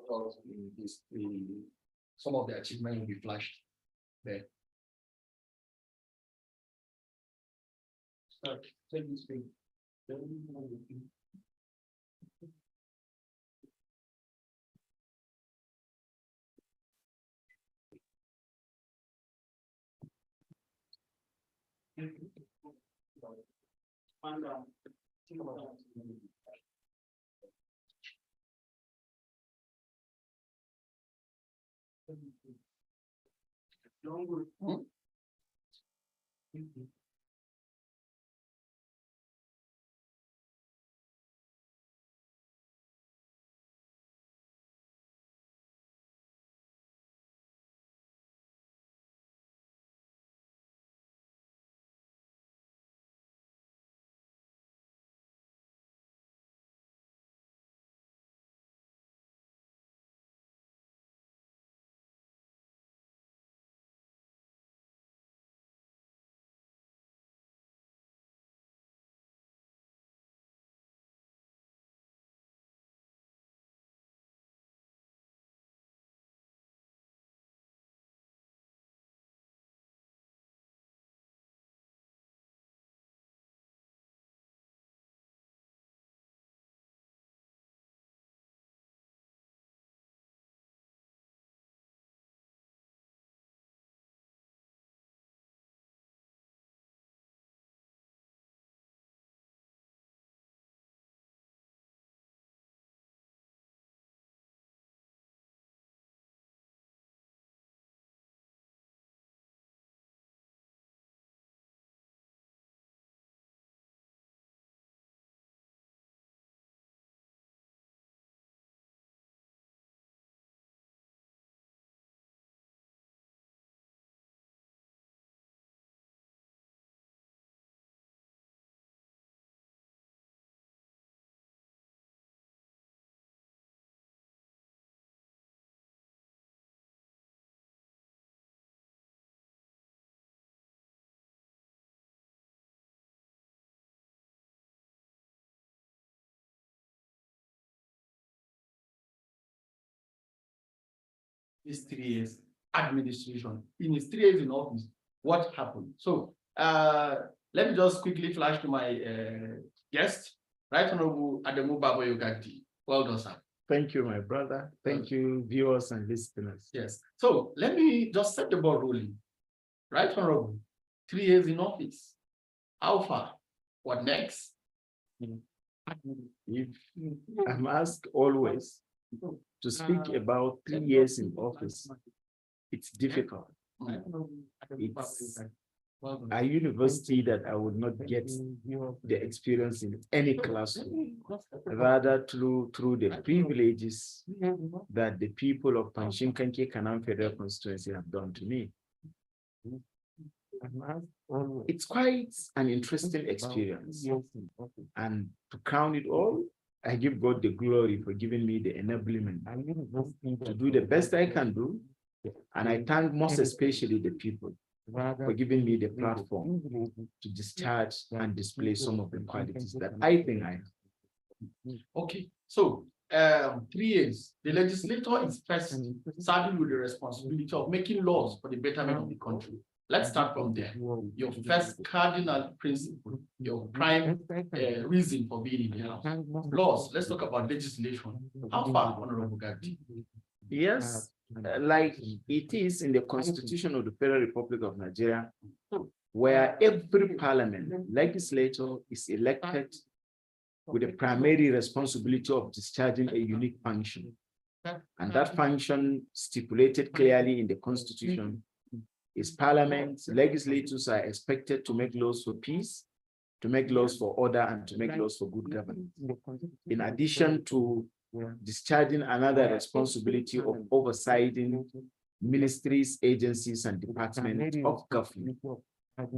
because some of the achievements will be flashed there. Start. Take this thing. These 3 years administration. In his 3 years in office, what happened? So let me just quickly flash to my guest, Right Honorable Babayo Gagdi. Well done, sir. Thank you, my brother. Thank you, viewers and listeners. Yes. So let me just set the ball rolling. Right Honorable, 3 years in office. How far? What next? If I'm asked always to speak about 3 years in office, it's difficult. It's a university that I would not get the experience in any classroom, rather through the privileges that the people of Panshinkanke Kanam Federal Constituency have done to me. It's quite an interesting experience. And to crown it all, I give God the glory for giving me the enablement to do the best I can do. And I thank most especially the people for giving me the platform to discharge and display some of the qualities that I think I have. Okay, so 3 years, the legislator is first saddled with the responsibility of making laws for the betterment of the country. Let's start from there. Your first cardinal principle, your prime reason for being in the house. Laws, let's talk about legislation. How far, Honorable Gagdi? Yes, like it is in the Constitution of the Federal Republic of Nigeria, where every parliament legislator is elected with the primary responsibility of discharging a unique function. And that function stipulated clearly in the Constitution is parliament. Legislators are expected to make laws for peace, to make laws for order, and to make laws for good governance. In addition to discharging another responsibility of oversighting ministries, agencies, and departments of government,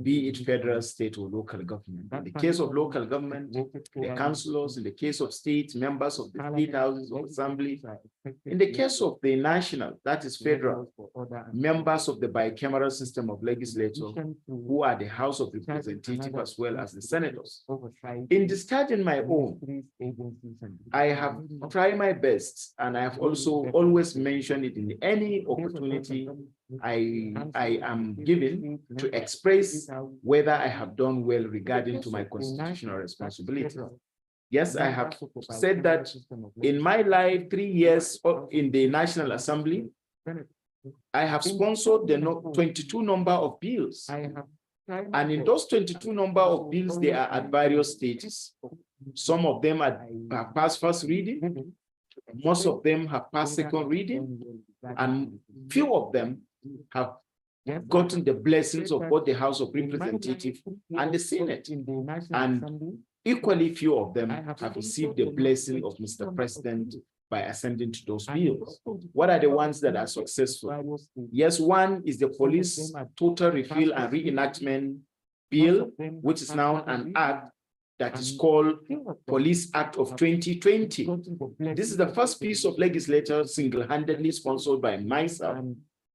be it federal, state, or local government. In the case of local government, the councillors; in the case of state, members of the state houses of assembly; In the case of the national, that is federal, members of the bicameral system of legislators, who are the House of Representatives as well as the senators. In discharging my own, I have tried my best, and I have also always mentioned it in any opportunity I am given to express whether I have done well regarding to my constitutional responsibility. Yes, I have said that in my life, 3 years in the National Assembly, I have sponsored the 22 number of bills. And in those 22 number of bills, they are at various stages. Some of them have passed first reading. Most of them have passed second reading. And few of them have gotten the blessings of both the House of Representatives and the Senate. And equally few of them have received the blessing of Mr. President by ascending to those bills. What are the ones that are successful? Yes, one is the Police Total Repeal and Reenactment Bill, which is now an act that is called Police Act of 2020. This is the first piece of legislation single-handedly sponsored by myself,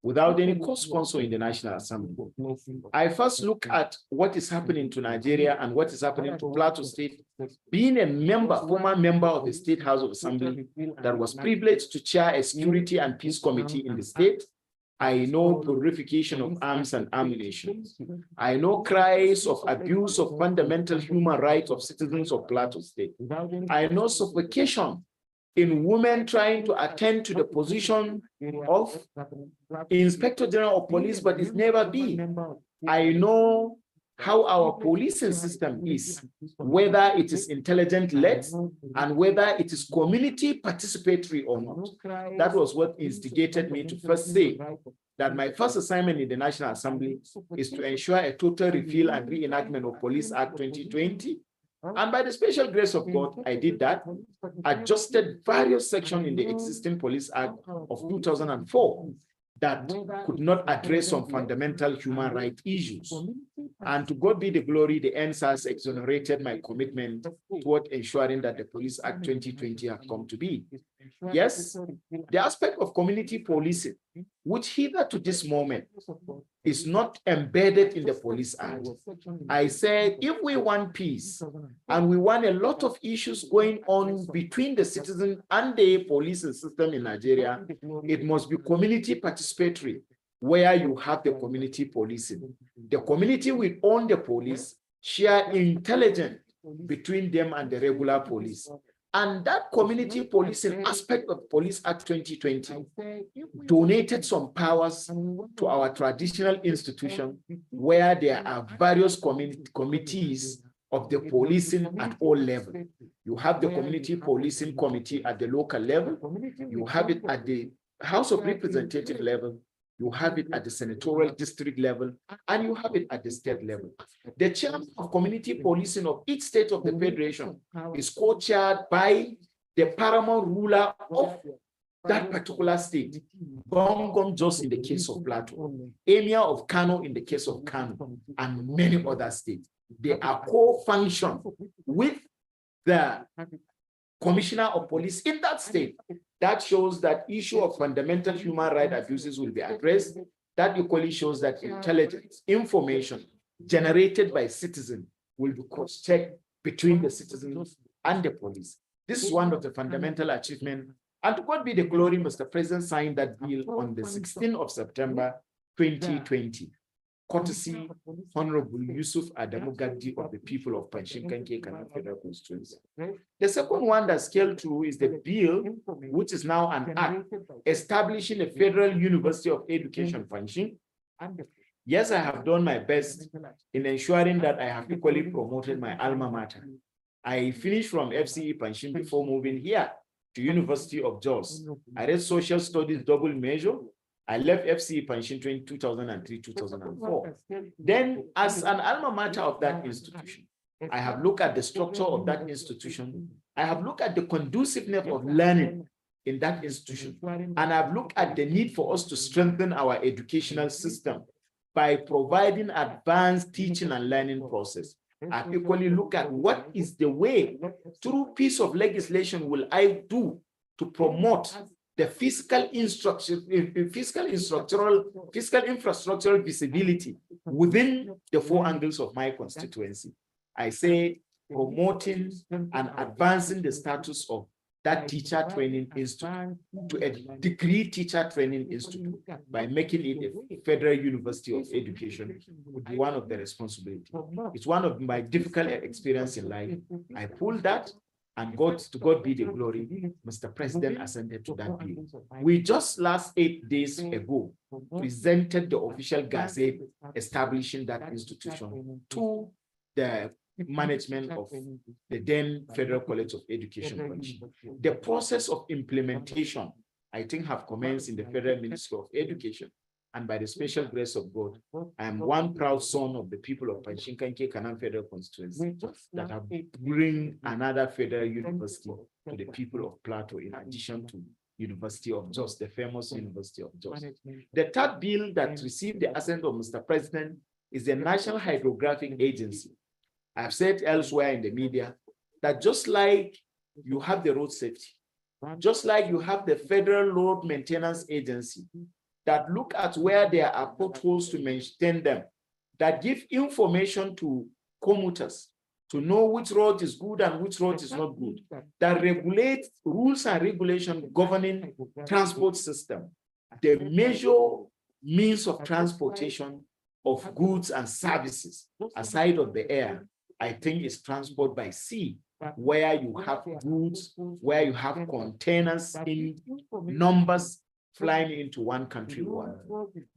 without any co-sponsor in the National Assembly. I first look at what is happening to Nigeria and what is happening to Plateau State. Being a member, former member of the State House of Assembly that was privileged to chair a security and peace committee in the state, I know purification of arms and ammunition. I know cries of abuse of fundamental human rights of citizens of Plateau State. I know suffocation in women trying to attend to the position of Inspector General of Police, but it's never been. I know how our policing system is, whether it is intelligent-led and whether it is community participatory or not. That was what instigated me to first say that my first assignment in the National Assembly is to ensure a total repeal and reenactment of Police Act 2020. And by the special grace of God, I did that, adjusted various sections in the existing Police Act of 2004 that could not address some fundamental human rights issues. And to God be the glory, the NSAS exonerated my commitment toward ensuring that the Police Act 2020 have come to be. Yes, the aspect of community policing, which hither to this moment is not embedded in the Police Act. I said, if we want peace and we want a lot of issues going on between the citizen and the policing system in Nigeria, it must be community participatory, where you have the community policing. The community will own the police, share intelligence between them and the regular police. And that community policing aspect of Police Act 2020 donated some powers to our traditional institution, where there are various committees of the policing at all levels. You have the community policing committee at the local level, you have it at the House of Representative level, you have it at the senatorial district level, and you have it at the state level. The chairman of community policing of each state of the federation is co-chaired by the paramount ruler of that particular state. Gongom just in the case of Plateau, Emir of Kano in the case of Kano, and many other states. They are co-function with the commissioner of police in that state. That shows that issue of fundamental human rights abuses will be addressed. That equally shows that intelligence, information generated by citizens will be cross-checked between the citizens and the police. This is one of the fundamental achievements. And to God be the glory, Mr. President signed that bill on the 16th of September, 2020. Courtesy Honorable Yusuf Adamu Gagdi of the people of Panshinkanke Kano Federal Constituency. The second one that scaled through is the bill, which is now an act establishing a Federal University of Education function. Yes, I have done my best in ensuring that I have equally promoted my alma mater. I finished from FCE Panshin before moving here to University of Jos. I read social studies double major. I left FCE Panshin in 2003-2004. Then, as an alma mater of that institution, I have looked at the structure of that institution. I have looked at the conduciveness of learning in that institution. And I've looked at the need for us to strengthen our educational system by providing advanced teaching and learning process. I equally look at what is the way, through piece of legislation will I do to promote the fiscal infrastructural visibility within the four angles of my constituency. I say promoting and advancing the status of that teacher training institute to a degree teacher training institute by making it a federal university of education would be one of the responsibilities. It's one of my difficult experience in life. I pulled that, and to God be the glory, Mr. President assented to that bill. We just last 8 days ago presented the official gazette establishing that institution to the management of the then Federal College of Education. The process of implementation, I think, have commenced in the Federal Ministry of Education. And by the special grace of God, I am one proud son of the people of Panshinkanke Kanam Federal Constituency that have bring another federal university to the people of Plateau, in addition to University of Jos, the famous University of Jos. The third bill that received the assent of Mr. President is the National Hydrographic Agency. I've said elsewhere in the media that just like you have the road safety, just like you have the Federal Road Maintenance Agency that look at where there are potholes to maintain them, that give information to commuters to know which road is good and which road is not good, that regulate rules and regulations governing transport system, the major means of transportation of goods and services aside of the air, I think is transport by sea, where you have goods, where you have containers in numbers flying into one country.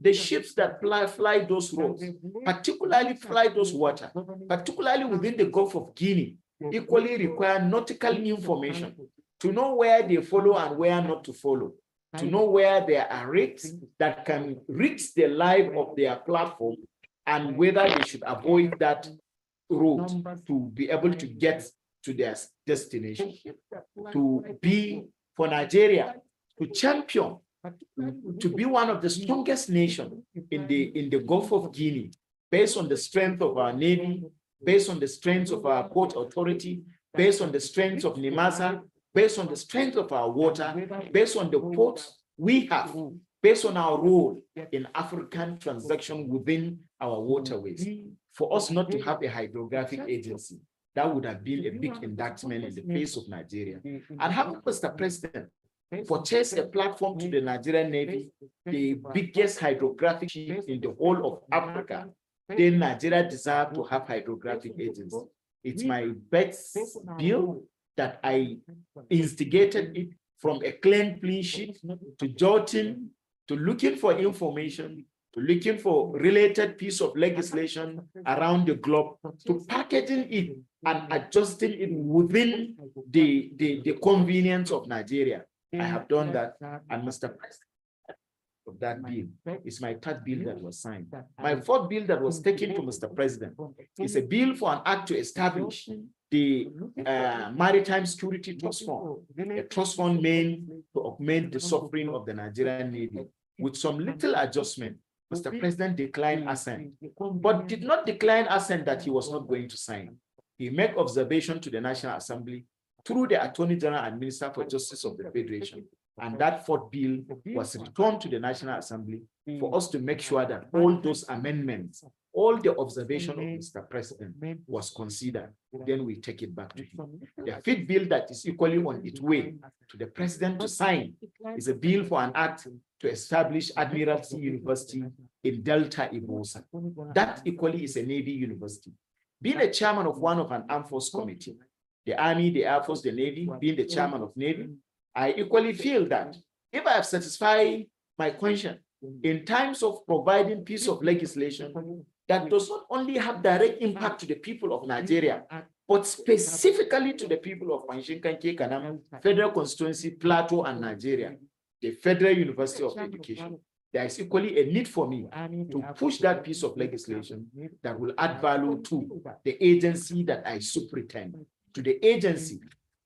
The ships that fly those roads, particularly fly those water, particularly within the Gulf of Guinea, equally require nautical information to know where they follow and where not to follow, to know where there are risks that can risk the life of their platform and whether they should avoid that route to be able to get to their destination. To be for Nigeria to champion, to be one of the strongest nations in the Gulf of Guinea, based on the strength of our Navy, based on the strength of our port authority, based on the strength of Nimasa, based on the strength of our water, based on the ports we have, based on our role in African transaction within our waterways. For us not to have a hydrographic agency, that would have been a big indictment in the face of Nigeria. And having Mr. President purchase a platform to the Nigerian Navy, the biggest hydrographic ship in the whole of Africa, then Nigeria deserves to have hydrographic agency. It's my best bill that I instigated it from a clean sheet to jotting, to looking for information, to looking for related piece of legislation around the globe, to packaging it and adjusting it within the convenience of Nigeria. I have done that, and Mr. President, of that bill is my third bill that was signed. My fourth bill that was taken to Mr. President is a bill for an act to establish the Maritime Security Trust Fund, a trust fund meant to augment the suffering of the Nigerian Navy. With some little adjustment, Mr. President declined assent, but did not decline assent that he was not going to sign. He made observation to the National Assembly through the Attorney General and Minister for Justice of the Federation. And that fourth bill was returned to the National Assembly for us to make sure that all those amendments, all the observation of Mr. President was considered. Then we take it back to him. The fifth bill that is equally on its way to the President to sign is a bill for an act to establish Admiralty University in Delta Ibosa. That equally is a Navy university. Being a chairman of one of an armed force committee, the Army, the Air Force, the Navy, being the chairman of Navy, I equally feel that if I have satisfied my conscience in times of providing piece of legislation that does not only have direct impact to the people of Nigeria, but specifically to the people of Panshinkanke Kanam, Federal Constituency, Plateau, and Nigeria, the Federal University of Education, there is equally a need for me to push that piece of legislation that will add value to the agency that I superintend, to the agency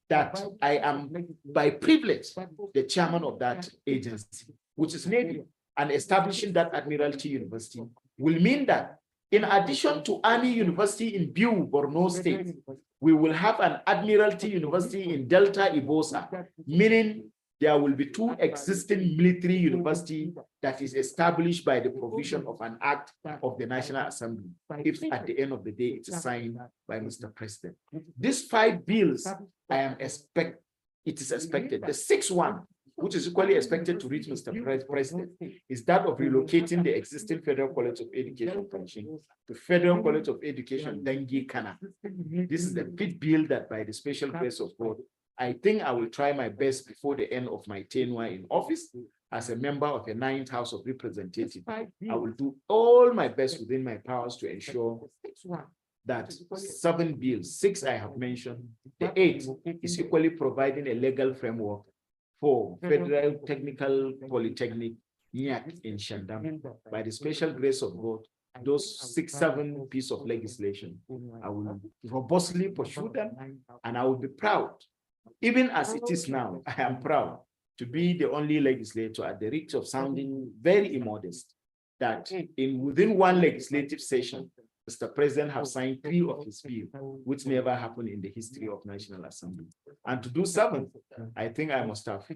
that I am by privilege the chairman of that agency, which is Navy, and establishing that Admiralty University will mean that in addition to Army University in Biu, Borno State, we will have an Admiralty University in Delta Ibosa, meaning there will be 2 existing military university that is established by the provision of an act of the National Assembly, if at the end of the day it is signed by Mr. President. These 5 bills, it is expected. The 6th one, which is equally expected to reach Mr. President, is that of relocating the existing Federal College of Education function to Federal College of Education, Dengi Kana. This is the 5th bill that by the special grace of God, I think I will try my best before the end of my tenure in office as a member of the 9th House of Representatives. I will do all my best within my powers to ensure that 7 bills, 6 I have mentioned, the 8th is equally providing a legal framework for Federal Technical Polytechnic NIAC in Shandam. By the special grace of God, those 6-7 pieces of legislation, I will robustly pursue them, and I will be proud. Even as it is now, I am proud to be the only legislator at the risk of sounding very immodest that within one legislative session, Mr. President have signed 3 of his bills, which never happened in the history of National Assembly. And to do 7, I think I must have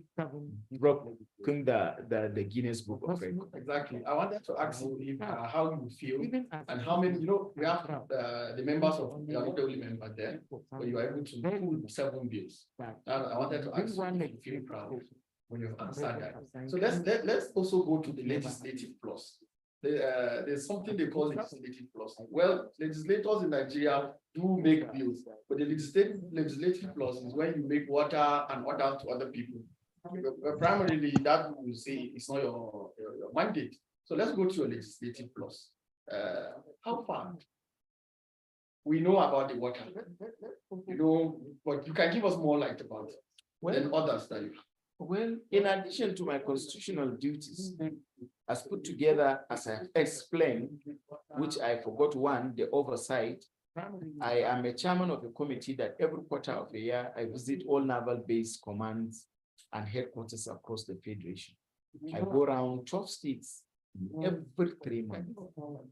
broken the Guinness Book of Records. Exactly. I wanted to ask you if, how you feel and how many, we have the members of, you are not the only member there, but you are able to pull 7 bills. I wanted to ask you if you feel proud when you've answered that. So let's also go to the legislative plus. There's something they call legislative plus. Well, legislators in Nigeria do make bills, but the legislative plus is when you make water and order to other people. Primarily, that will say it's not your mandate. So let's go to your legislative plus. How far? We know about the water, but you can give us more light about it than others that you have. Well, in addition to my constitutional duties, as put together, as I explained, which I forgot one, the oversight, I am a chairman of a committee that every quarter of a year, I visit all naval base commands and headquarters across the Federation. I go around 12 states every 3 months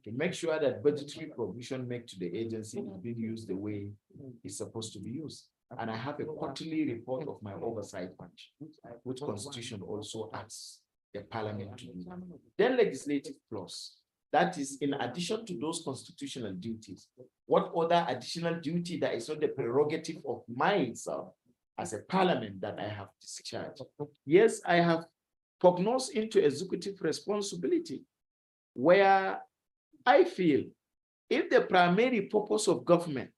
to make sure that budgetary provision made to the agency is being used the way it's supposed to be used. And I have a quarterly report of my oversight function, which Constitution also asks the Parliament to do. Then legislative plus, that is in addition to those constitutional duties, what other additional duty that is not the prerogative of myself as a Parliament that I have discharged? Yes, I have prognosed into executive responsibility, where I feel if the primary purpose of government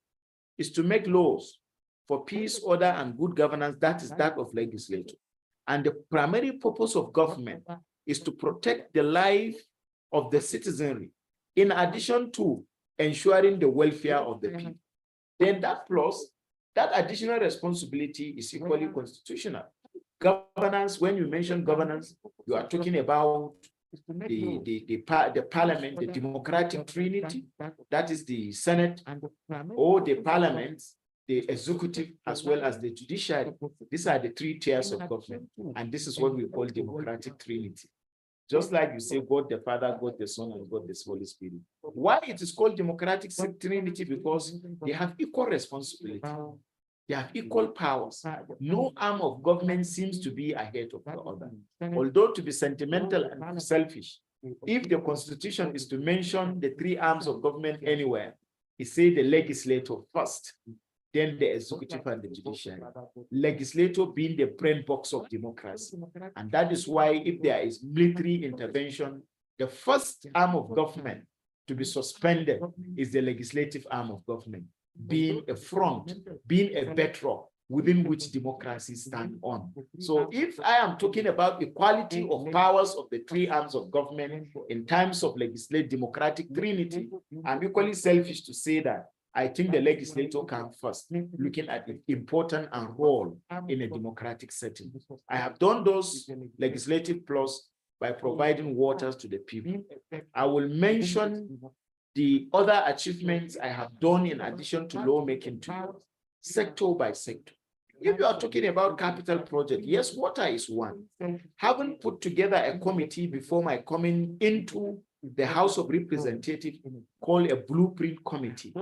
is to make laws for peace, order, and good governance, that is that of legislature. And the primary purpose of government is to protect the life of the citizenry, in addition to ensuring the welfare of the people. Then that plus, that additional responsibility is equally constitutional. Governance, when you mention governance, you are talking about the Parliament, the democratic trinity, that is the Senate, or the Parliament, the executive, as well as the judiciary. These are the 3 tiers of government, and this is what we call democratic trinity. Just like you say, God the Father, God the Son, and God the Holy Spirit. Why it is called democratic trinity? Because they have equal responsibility. They have equal powers. No arm of government seems to be ahead of the other. Although to be sentimental and selfish, if the Constitution is to mention the 3 arms of government anywhere, it says the legislature first, then the executive and the judiciary. Legislature being the brain box of democracy. And that is why if there is military intervention, the first arm of government to be suspended is the legislative arm of government, being a front, being a bedrock within which democracy stands on. So if I am talking about equality of powers of the 3 arms of government in terms of legislative democratic trinity, I'm equally selfish to say that I think the legislator comes first, looking at the importance and role in a democratic setting. I have done those legislative plus by providing waters to the people. I will mention the other achievements I have done in addition to lawmaking too, sector by sector. If you are talking about capital project, yes, water is one. Having put together a committee before my coming into the House of Representatives called a blueprint committee,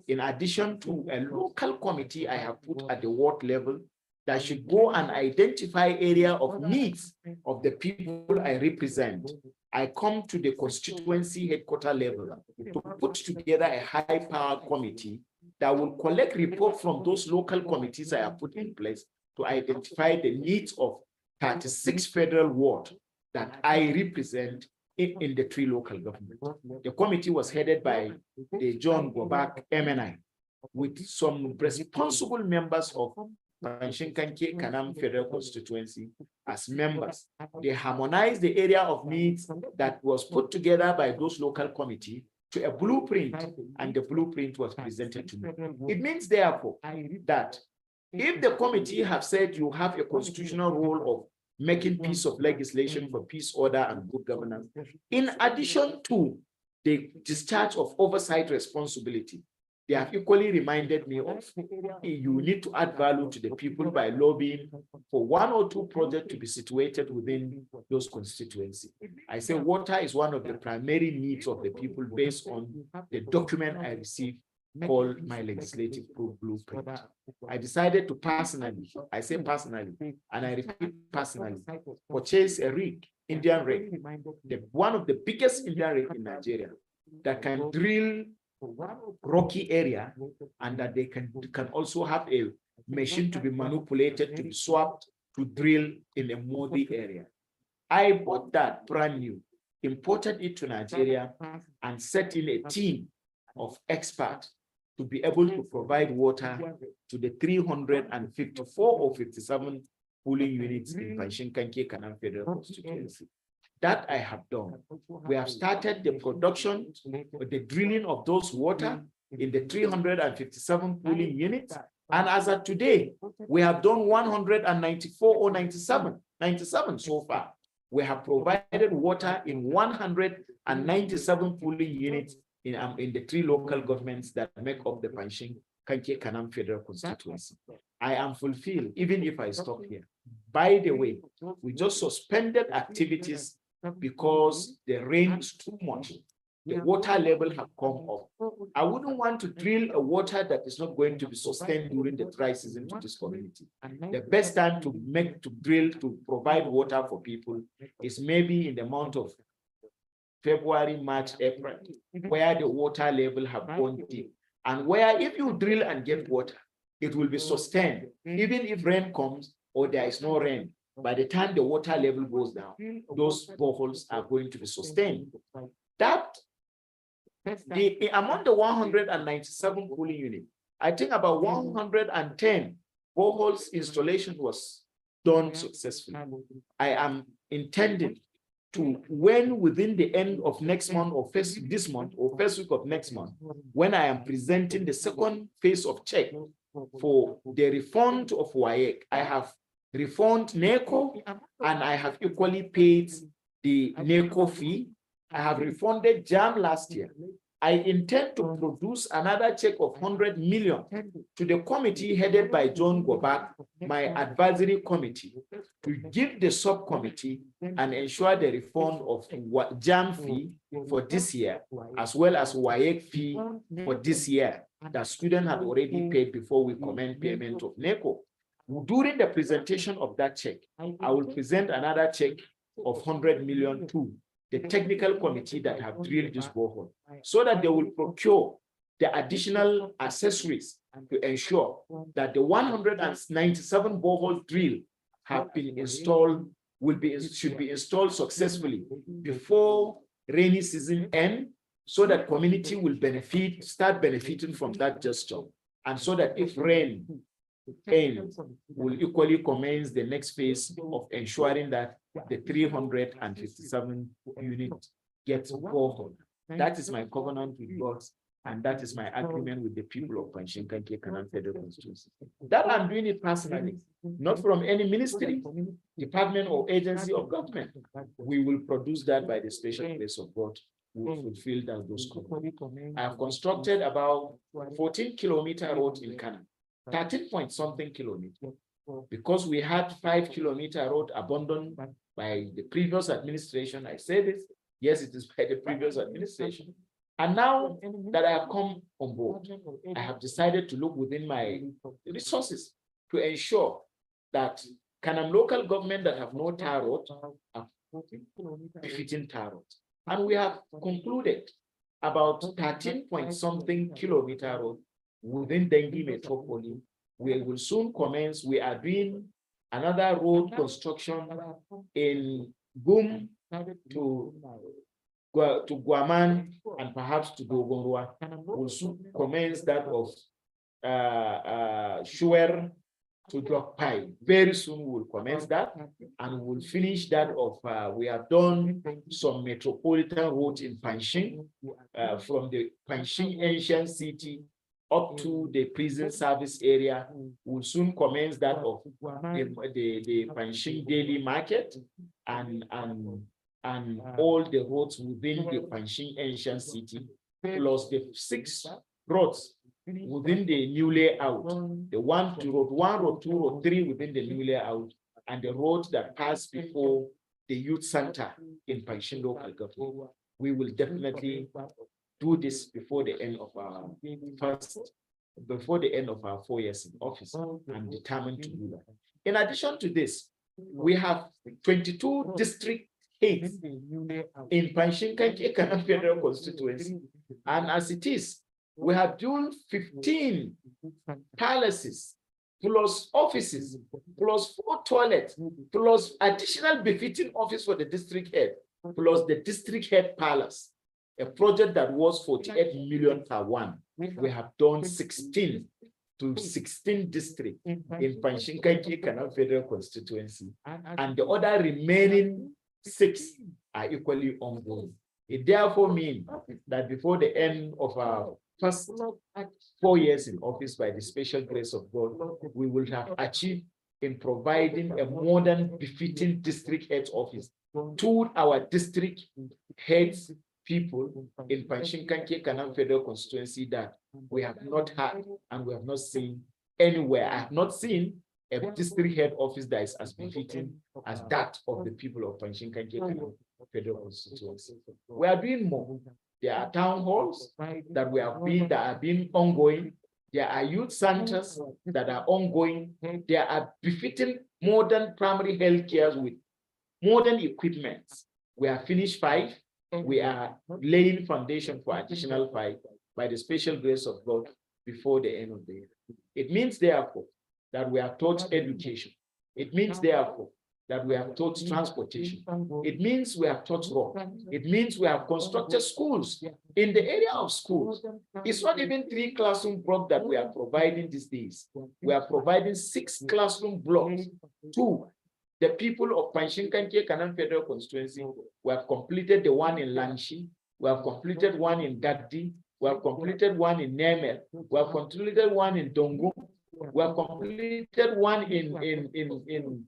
in addition to a local committee I have put at the ward level that should go and identify area of needs of the people I represent. I come to the constituency headquarters level to put together a high-power committee that will collect report from those local committees I have put in place to identify the needs of 36 federal wards that I represent in the 3 local governments. The committee was headed by the John Gobak MNI with some responsible members of Panshinkanke Kanam Federal Constituency as members. They harmonized the area of needs that was put together by those local committees to a blueprint, and the blueprint was presented to me. It means, therefore, that if the committee have said you have a constitutional role of making piece of legislation for peace, order, and good governance, in addition to the discharge of oversight responsibility, they have equally reminded me of you need to add value to the people by lobbying for 1 or 2 projects to be situated within those constituencies. I say water is one of the primary needs of the people based on the document I received called my legislative blueprint. I decided to personally, I say personally, and I repeat personally, purchase a rig, Indian rig, one of the biggest Indian rig in Nigeria that can drill rocky area, and that they can also have a machine to be manipulated, to be swapped, to drill in a muddy area. I bought that brand new, imported it to Nigeria, and set in a team of experts to be able to provide water to the 354 or 57 pooling units in Panshinkanke Kanam Federal Constituency. That I have done. We have started the production, the drilling of those water in the 357 pooling units. And as of today, we have done 194 or 97 so far. We have provided water in 197 pooling units in the 3 local governments that make up the Panshinkanke Kanam Federal Constituency. I am fulfilled, even if I stop here. By the way, we just suspended activities because the rain is too much. The water level have come up. I wouldn't want to drill a water that is not going to be sustained during the dry season to this community. The best time to drill to provide water for people is maybe in the month of February, March, April, where the water level have gone deep, and where if you drill and get water, it will be sustained. Even if rain comes or there is no rain, by the time the water level goes down, those boreholes are going to be sustained. That among the 197 pooling units, I think about 110 boreholes installation was done successfully. I am intending to, when within the end of next month or first week of next month, when I am presenting the second phase of check for the refund of WAEC, I have refund NECO, and I have equally paid the NECO fee. I have refunded JAM last year. I intend to produce another check of 100 million to the committee headed by John Gobak, my advisory committee, to give the subcommittee and ensure the refund of JAM fee for this year, as well as WAEC fee for this year that students had already paid before we commence payment of NECO. During the presentation of that check, I will present another check of 100 million to the technical committee that have drilled this borehole, so that they will procure the additional accessories to ensure that the 197 borehole drill have been installed, should be installed successfully before rainy season end, so that community will start benefiting from that gesture, and so that if rain ends, will equally commence the next phase of ensuring that the 357 units gets borehole. That is my covenant with God, and that is my agreement with the people of Panshinkanke Kanam Federal Constituency. That I'm doing it personally, not from any ministry, department, or agency of government. We will produce that by the special grace of God. We will fulfill those covenants. I have constructed about 14-kilometer road in Canada, 13 point something kilometers, because we had 5-kilometer road abandoned by the previous administration. I say this, yes, it is by the previous administration. And now that I have come on board, I have decided to look within my resources to ensure that Kanam local government that have no tar road are befitting tar road. And we have concluded about 13 point something kilometer road within Dengue Metropolis. We will soon commence. We are doing another road construction in Gum to Guaman and perhaps to Gogorwa. We'll soon commence that of Shuer to Jokpai. Very soon we'll commence that, and we'll finish that of we have done some metropolitan roads in Panjshir, from the Panjshir ancient city up to the prison service area. We'll soon commence that of the Panjshir daily market and all the roads within the Panjshir ancient city, plus the 6 roads within the new layout, the one road, 2 road, 3 within the new layout, and the roads that pass before the youth center in Panjshir local government. We will definitely do this before the end of our 4 years in office. I'm determined to do that. In addition to this, we have 22 district heads in Panjshir Kanam Federal Constituency, and as it is, we have done 15 palaces, plus offices, plus 4 toilets, plus additional befitting office for the district head, plus the district head palace, a project that was 48 million per one. We have done 16 to 16 districts in Panjshir Kanam Federal Constituency, and the other remaining 6 are equally ongoing. It therefore means that before the end of our first 4 years in office, by the special grace of God, we will have achieved in providing a modern befitting district head office to our district heads people in Panjshir Kanam Federal Constituency that we have not had and we have not seen anywhere. I have not seen a district head office that is as befitting as that of the people of Panjshir Kanam Federal Constituency. We are doing more. There are town halls that are being ongoing. There are youth centers that are ongoing. There are befitting modern primary health care with modern equipment. We have finished 5. We are laying foundation for additional 5 by the special grace of God before the end of the year. It means therefore that we have taught education. It means therefore that we have taught transportation. It means we have taught road. It means we have constructed schools. In the area of schools, it's not even 3 classroom blocks that we are providing these days. We are providing 6 classroom blocks to the people of Panjshir Kanam Federal Constituency. We have completed the one in Lanshi. We have completed one in Gagdi. We have completed one in Nemel. We have completed one in Dongo. We have completed one in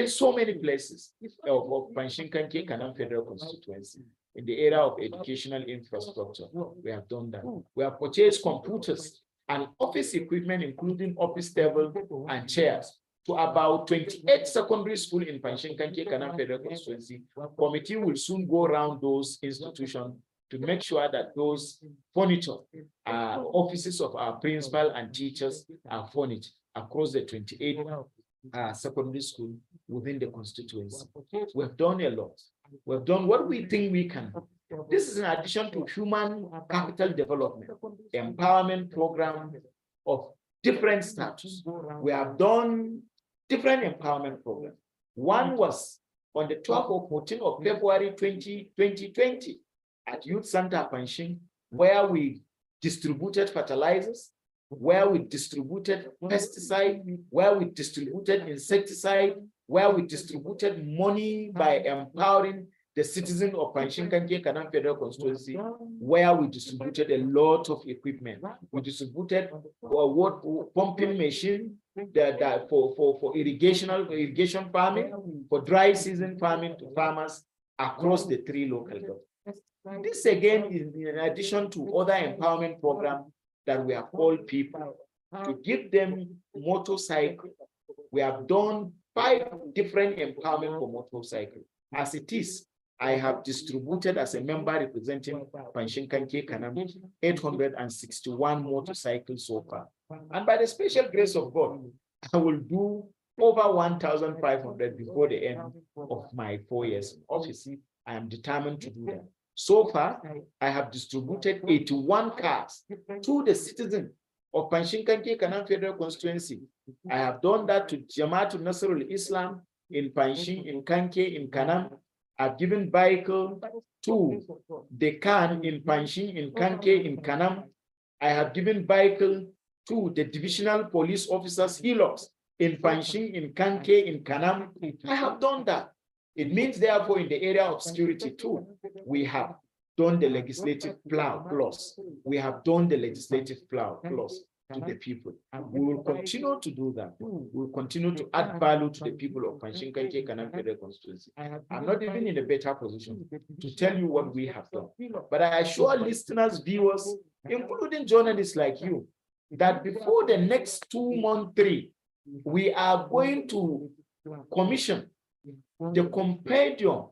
so many places of Panjshir Kanam Federal Constituency. In the area of educational infrastructure, we have done that. We have purchased computers and office equipment, including office table and chairs, to about 28 secondary schools in Panjshir Kanam Federal Constituency. Committee will soon go around those institutions to make sure that those furniture, offices of our principal and teachers are furnished across the 28 secondary school within the constituency. We have done a lot. We have done what we think we can. This is in addition to human capital development, empowerment program of different status. We have done different empowerment programs. One was on the 12th or 14th of February 2020 at Youth Center Panjshir, where we distributed fertilizers, where we distributed pesticide, where we distributed insecticide, where we distributed money by empowering the citizens of Panjshir Kanam Federal Constituency, where we distributed a lot of equipment. We distributed pumping machine for irrigation farming, for dry season farming to farmers across the 3 local governments. This again is in addition to other empowerment programs that we have called people to give them motorcycle. We have done 5 different empowerment for motorcycle. As it is, I have distributed as a member representing Panjshir Kanam 861 motorcycles so far. And by the special grace of God, I will do over 1,500 before the end of my 4 years in office. I am determined to do that. So far, I have distributed 81 cars to the citizens of Panshinkanke Kanam Federal Constituency. I have done that to Jamaatul Nasrul Islam in Panshin, in Kanke, in Kanam. I've given vehicle to the Khan in Panshin, in Kanke, in Kanam. I have given vehicle to the divisional police officers, HELOCs, in Panshin, in Kanke, in Kanam. I have done that. It means, therefore, in the area of security too, we have done the legislative plow plus. We have done the legislative plow plus to the people. We will continue to do that. We will continue to add value to the people of Panshinkanke Kanam Federal Constituency. I'm not even in a better position to tell you what we have done. But I assure listeners, viewers, including journalists like you, that before the next 2 months, 3, we are going to commission the compendium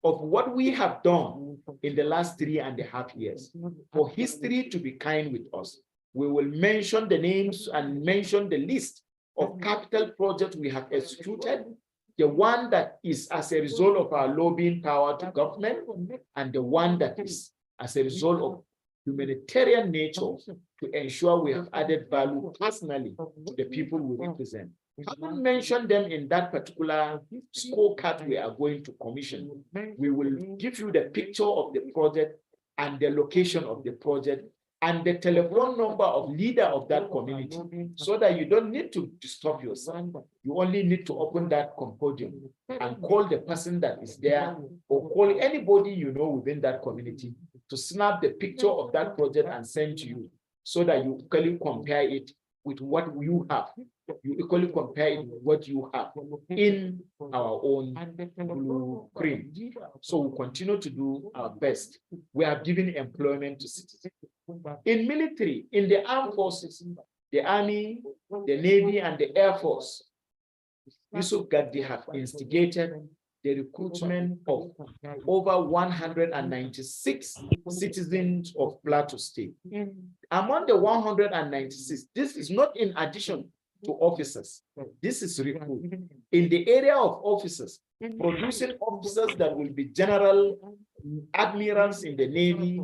of what we have done in the last 3.5 years, for history to be kind with us. We will mention the names and mention the list of capital projects we have executed, the one that is as a result of our lobbying power to government, and the one that is as a result of humanitarian nature to ensure we have added value personally to the people we represent. I haven't mentioned them in that particular scorecard we are going to commission. We will give you the picture of the project and the location of the project and the telephone number of leader of that community, so that you don't need to disturb yourself. You only need to open that compendium and call the person that is there, or call anybody you know within that community to snap the picture of that project and send to you, so that you equally compare it with what you have. You equally compare it with what you have in our own blueprint. So we continue to do our best. We have given employment to citizens. In military, in the armed forces, the army, the navy, and the air force, Yusuf Gagdi have instigated the recruitment of over 196 citizens of Plateau State. Among the 196, this is not in addition to officers. This is recruit. In the area of officers, producing officers that will be general admirals in the Navy,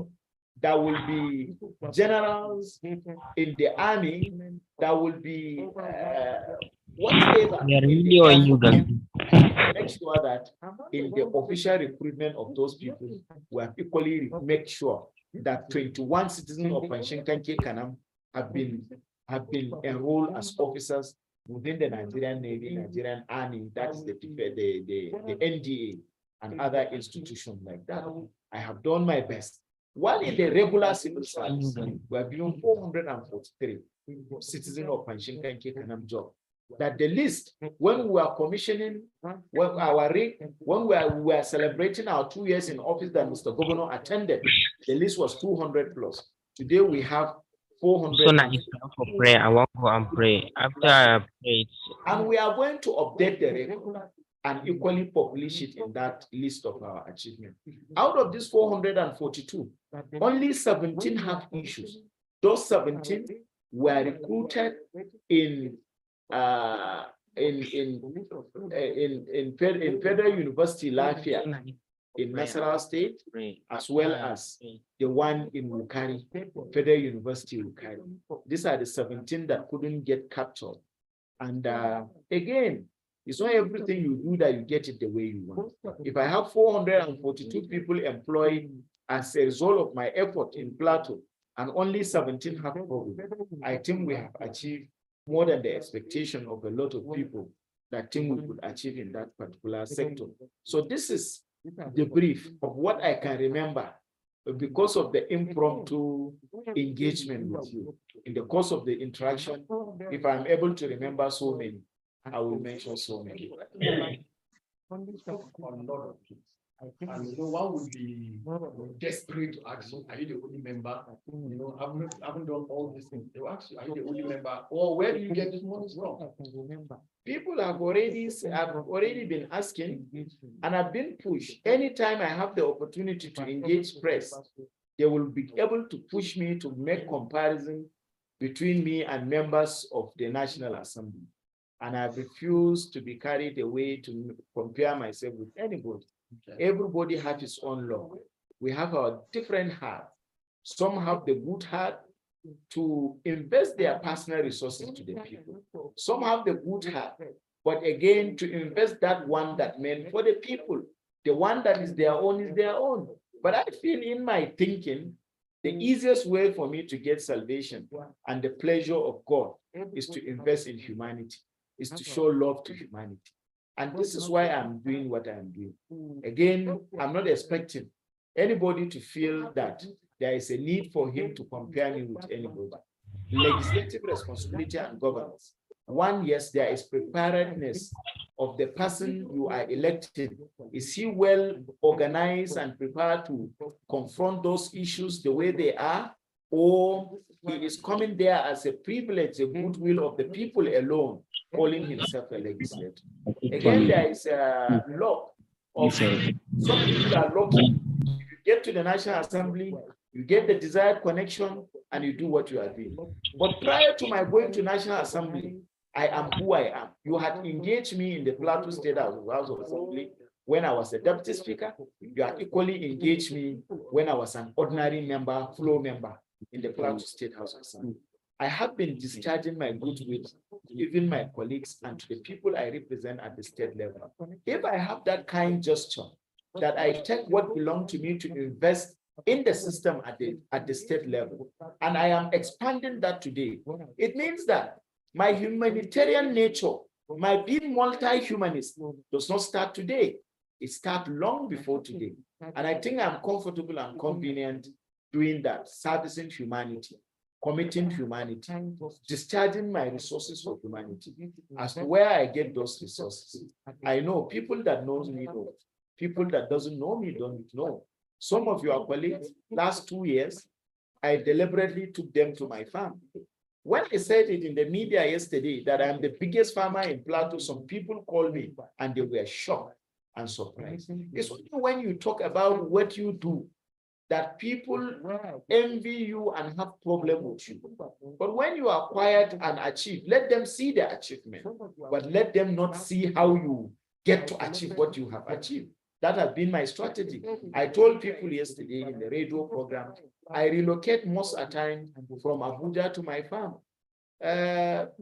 that will be generals in the army, that will be whatever. We are really on you, Gagdi. Make sure that in the official recruitment of those people, we have equally make sure that 21 citizens of Panshinkanke Kanam have been enrolled as officers within the Nigerian Navy, Nigerian Army, that is the NDA and other institutions like that. I have done my best. While in the regular civil service, we have given 443 citizens of Panshinkanke Kanam job. That the list, when we are commissioning, when we are celebrating our 2 years in office that Mr. Governor attended, the list was 200 plus. Today we have 400. So now it's time for prayer. I want to go and pray. After I pray, and we are going to update the record and equally publish it in that list of our achievements. Out of this 442, only 17 have issues. Those 17 were recruited in Federal University Lafia in Nasarawa State, as well as the one in Wukari, Federal University Wukari. These are the 17 that couldn't get captured. And again, it's not everything you do that you get it the way you want. If I have 442 people employed as a result of my effort in Plateau, and only 17 have problem, I think we have achieved more than the expectation of a lot of people that think we could achieve in that particular sector. So this is the brief of what I can remember because of the impromptu engagement with you. In the course of the interaction, if I'm able to remember so many, I will mention so many. And one would be desperate to ask you, are you the only member? I haven't done all these things. They will ask you, are you the only member? Or where do you get this money from? People have already been asking, and I've been pushed. Anytime I have the opportunity to engage press, they will be able to push me to make comparison between me and members of the National Assembly. and I refuse to be carried away to compare myself with anybody. Okay. Everybody has his own law. We have our different heart. Some have the good heart to invest their personal resources to the people. Some have the good heart, but again, to invest that one that meant for the people. The one that is their own is their own. But I feel in my thinking, the easiest way for me to get salvation and the pleasure of God is to invest in humanity, is to show love to humanity. And this is why I'm doing what I'm doing. Again, I'm not expecting anybody to feel that there is a need for him to compare me with anybody. Legislative responsibility and governance. One, yes, there is preparedness of the person you are elected. Is he well organized and prepared to confront those issues the way they are? Or he is coming there as a privilege, a goodwill of the people alone, calling himself a legislator? Again, there is a law of some people are lucky. If you get to the National Assembly, you get the desired connection and you do what you are doing. But prior to my going to National Assembly, I am who I am. You had engaged me in the Plateau State House of Assembly when I was a deputy speaker. You had equally engaged me when I was an ordinary member, floor member in the Plateau State House of Assembly. I have been discharging my goodwill to even my colleagues and to the people I represent at the state level. If I have that kind gesture, that I take what belongs to me to invest in the system at the state level, and I am expanding that today, it means that my humanitarian nature, my being multi-humanist, does not start today. It starts long before today. And I think I'm comfortable and convenient doing that, servicing humanity, committing humanity, discharging my resources for humanity. As to where I get those resources, I know people that knows me know. People that doesn't know me don't know. Some of your colleagues, last 2 years, I deliberately took them to my farm. When I said it in the media yesterday that I'm the biggest farmer in Plateau, some people called me and they were shocked and surprised. It's only when you talk about what you do that people envy you and have problem with you. But when you are quiet and achieve, let them see the achievement, but let them not see how you get to achieve what you have achieved. That has been my strategy. I told people yesterday in the radio program, I relocate most of the time from Abuja to my farm. At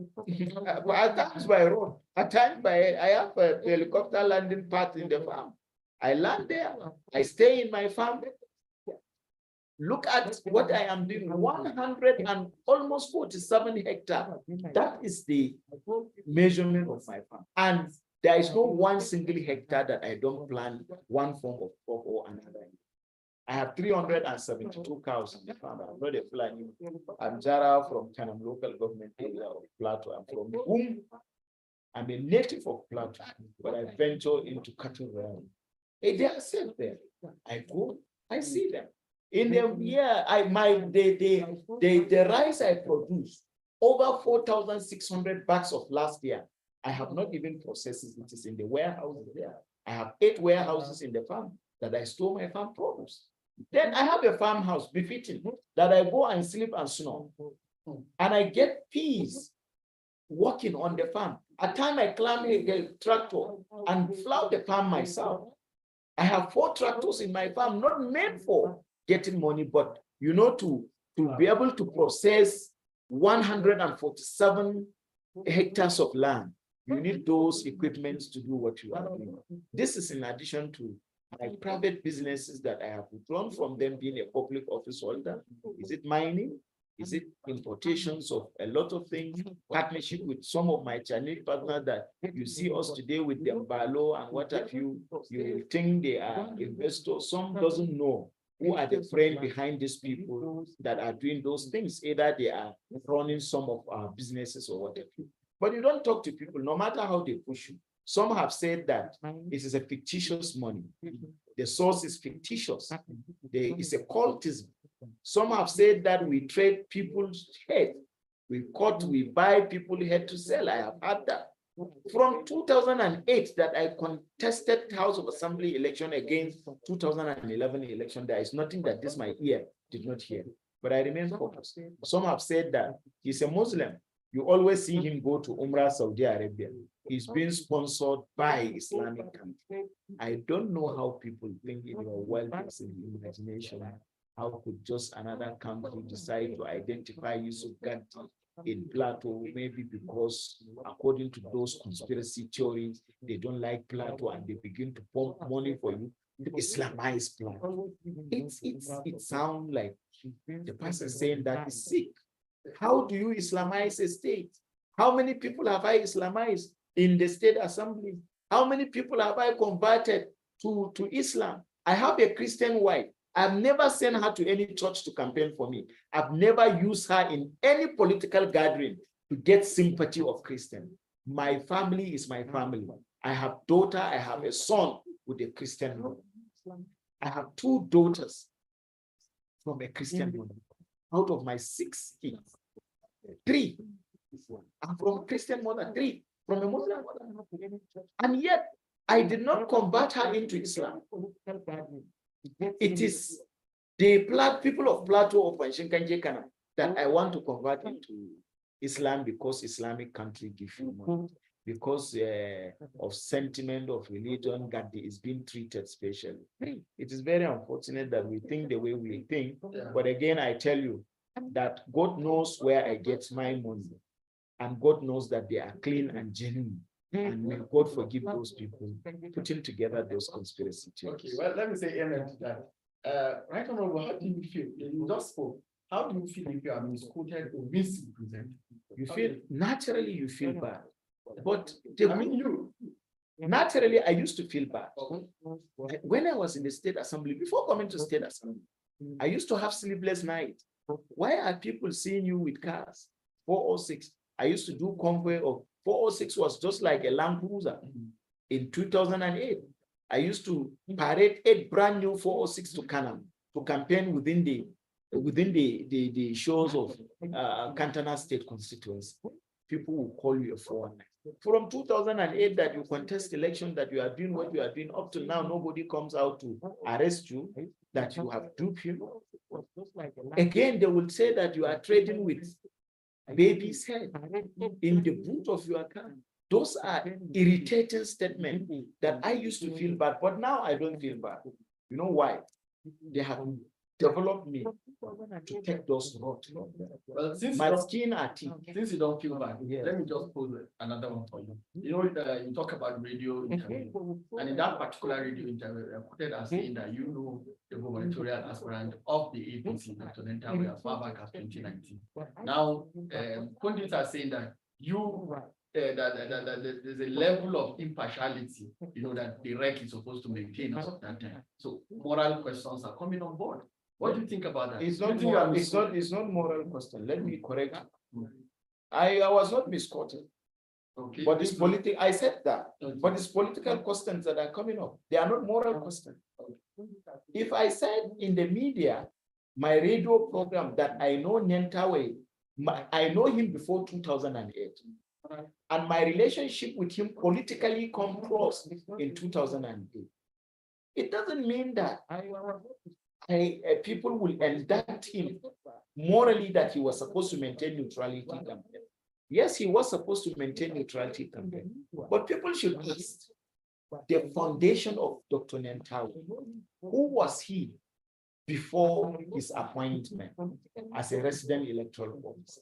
times by road, at times by, I have a helicopter landing pad in the farm. I land there, I stay in my farm. Look at what I am doing, 100 and almost 47 hectares. That is the measurement of my farm. And there is no one single hectare that I don't plant one form of crop or another. I have 372 cows in the farm. I'm not a Fulani. I'm Jara from Kanam local government area of Plateau. I'm from Boom. I'm a native of Plateau, but I venture into cattle rearing. They are safe there. I go, I see them. In the year, the rice I produce, over 4,600 bags of last year, I have not even processed it. It is in the warehouses there. I have 8 warehouses in the farm that I store my farm produce. Then I have a farmhouse befitting that I go and sleep and snore. And I get peace working on the farm. At times I climb a tractor and plow the farm myself. I have 4 tractors in my farm, not made for getting money, but to be able to process 147 hectares of land. You need those equipments to do what you are doing. This is in addition to my private businesses that I have withdrawn from them being a public office holder. Is it mining? Is it importations of a lot of things? Partnership with some of my Chinese partners that you see us today with them, Babayo and what have you. You will think they are investors. Some doesn't know who are the friends behind these people that are doing those things. Either they are running some of our businesses or whatever. But you don't talk to people, no matter how they push you. Some have said that it is a fictitious money. The source is fictitious. It's a cultism. Some have said that we trade people's head. We buy people's head to sell. I have had that. From 2008 that I contested House of Assembly election against 2011 election, there is nothing that my ear did not hear. But I remain focused. Some have said that he's a Muslim. You always see him go to Umrah, Saudi Arabia. He's being sponsored by Islamic country. I don't know how people think in your wildest imagination, how could just another country decide to identify Yusuf Gagdi in Plateau, maybe because according to those conspiracy theories, they don't like Plateau and they begin to pump money for you to Islamize Plateau. It sounds like the person saying that is sick. How do you Islamize a state? How many people have I Islamized in the state assembly? How many people have I converted to Islam? I have a Christian wife. I've never sent her to any church to campaign for me. I've never used her in any political gathering to get sympathy of Christian. My family is my family. I have daughter, I have a son with a Christian mother. I have 2 daughters from a Christian mother. Out of my 6 kids, 3 are from Christian mother, 3 from a Muslim mother. And yet, I did not convert her into Islam. It is the people of Plateau of Wanshinkanjekana that I want to convert into Islam because Islamic country give you money. Because of sentiment of religion, Gagdi is being treated specially. It is very unfortunate that we think the way we think. But again, I tell you that God knows where I get my money. And God knows that they are clean and genuine. And may God forgive those people putting together those conspiracy theories. Okay, well, let me say amen to that. Right Honorable, how do you feel? You just spoke. How do you feel if you are misquoted or misrepresented? You feel, naturally you feel bad. But I mean, naturally, I used to feel bad. When I was in the state assembly, before coming to state assembly, I used to have sleepless nights. Why are people seeing you with cars? 406. I used to do convoy of 406 was just like a Land Cruiser. In 2008, I used to parade 8 brand new 406 to Canam to campaign within the shores of Kantana State Constituency. People will call you a 419. From 2008 that you contest election, that you are doing what you are doing, up to now, nobody comes out to arrest you, that you have duped him. Again, they will say that you are trading with baby's head in the boot of your car. Those are irritating statements that I used to feel bad, but now I don't feel bad. You know why? They have developed me to take those roads. Well, since my skin are thick. Since you don't feel bad, let me just pose another one for you. You know, you talk about radio interview, and in that particular radio interview, I quoted as saying that you know the gubernatorial aspirant of the APC, Dr. Nentawe, as far back as 2019. Now, pundits are saying that you that there's a level of impartiality, you know, that the REC is supposed to maintain as of that time. So moral questions are coming on board. What do you think about that? It's not moral, it's not moral question. Let me correct you. I was not misquoted. Okay. But it's political. I said that. Okay. But it's political questions that are coming up. They are not moral questions. If I said in the media, my radio program, that I know Nentawe, I know him before 2008. And my relationship with him politically come close in 2008. It doesn't mean that people will indict him morally that he was supposed to maintain neutrality campaign. Yes, he was supposed to maintain neutrality campaign, but people should ask the foundation of Dr. Nentawe. Who was he before his appointment as a resident electoral officer?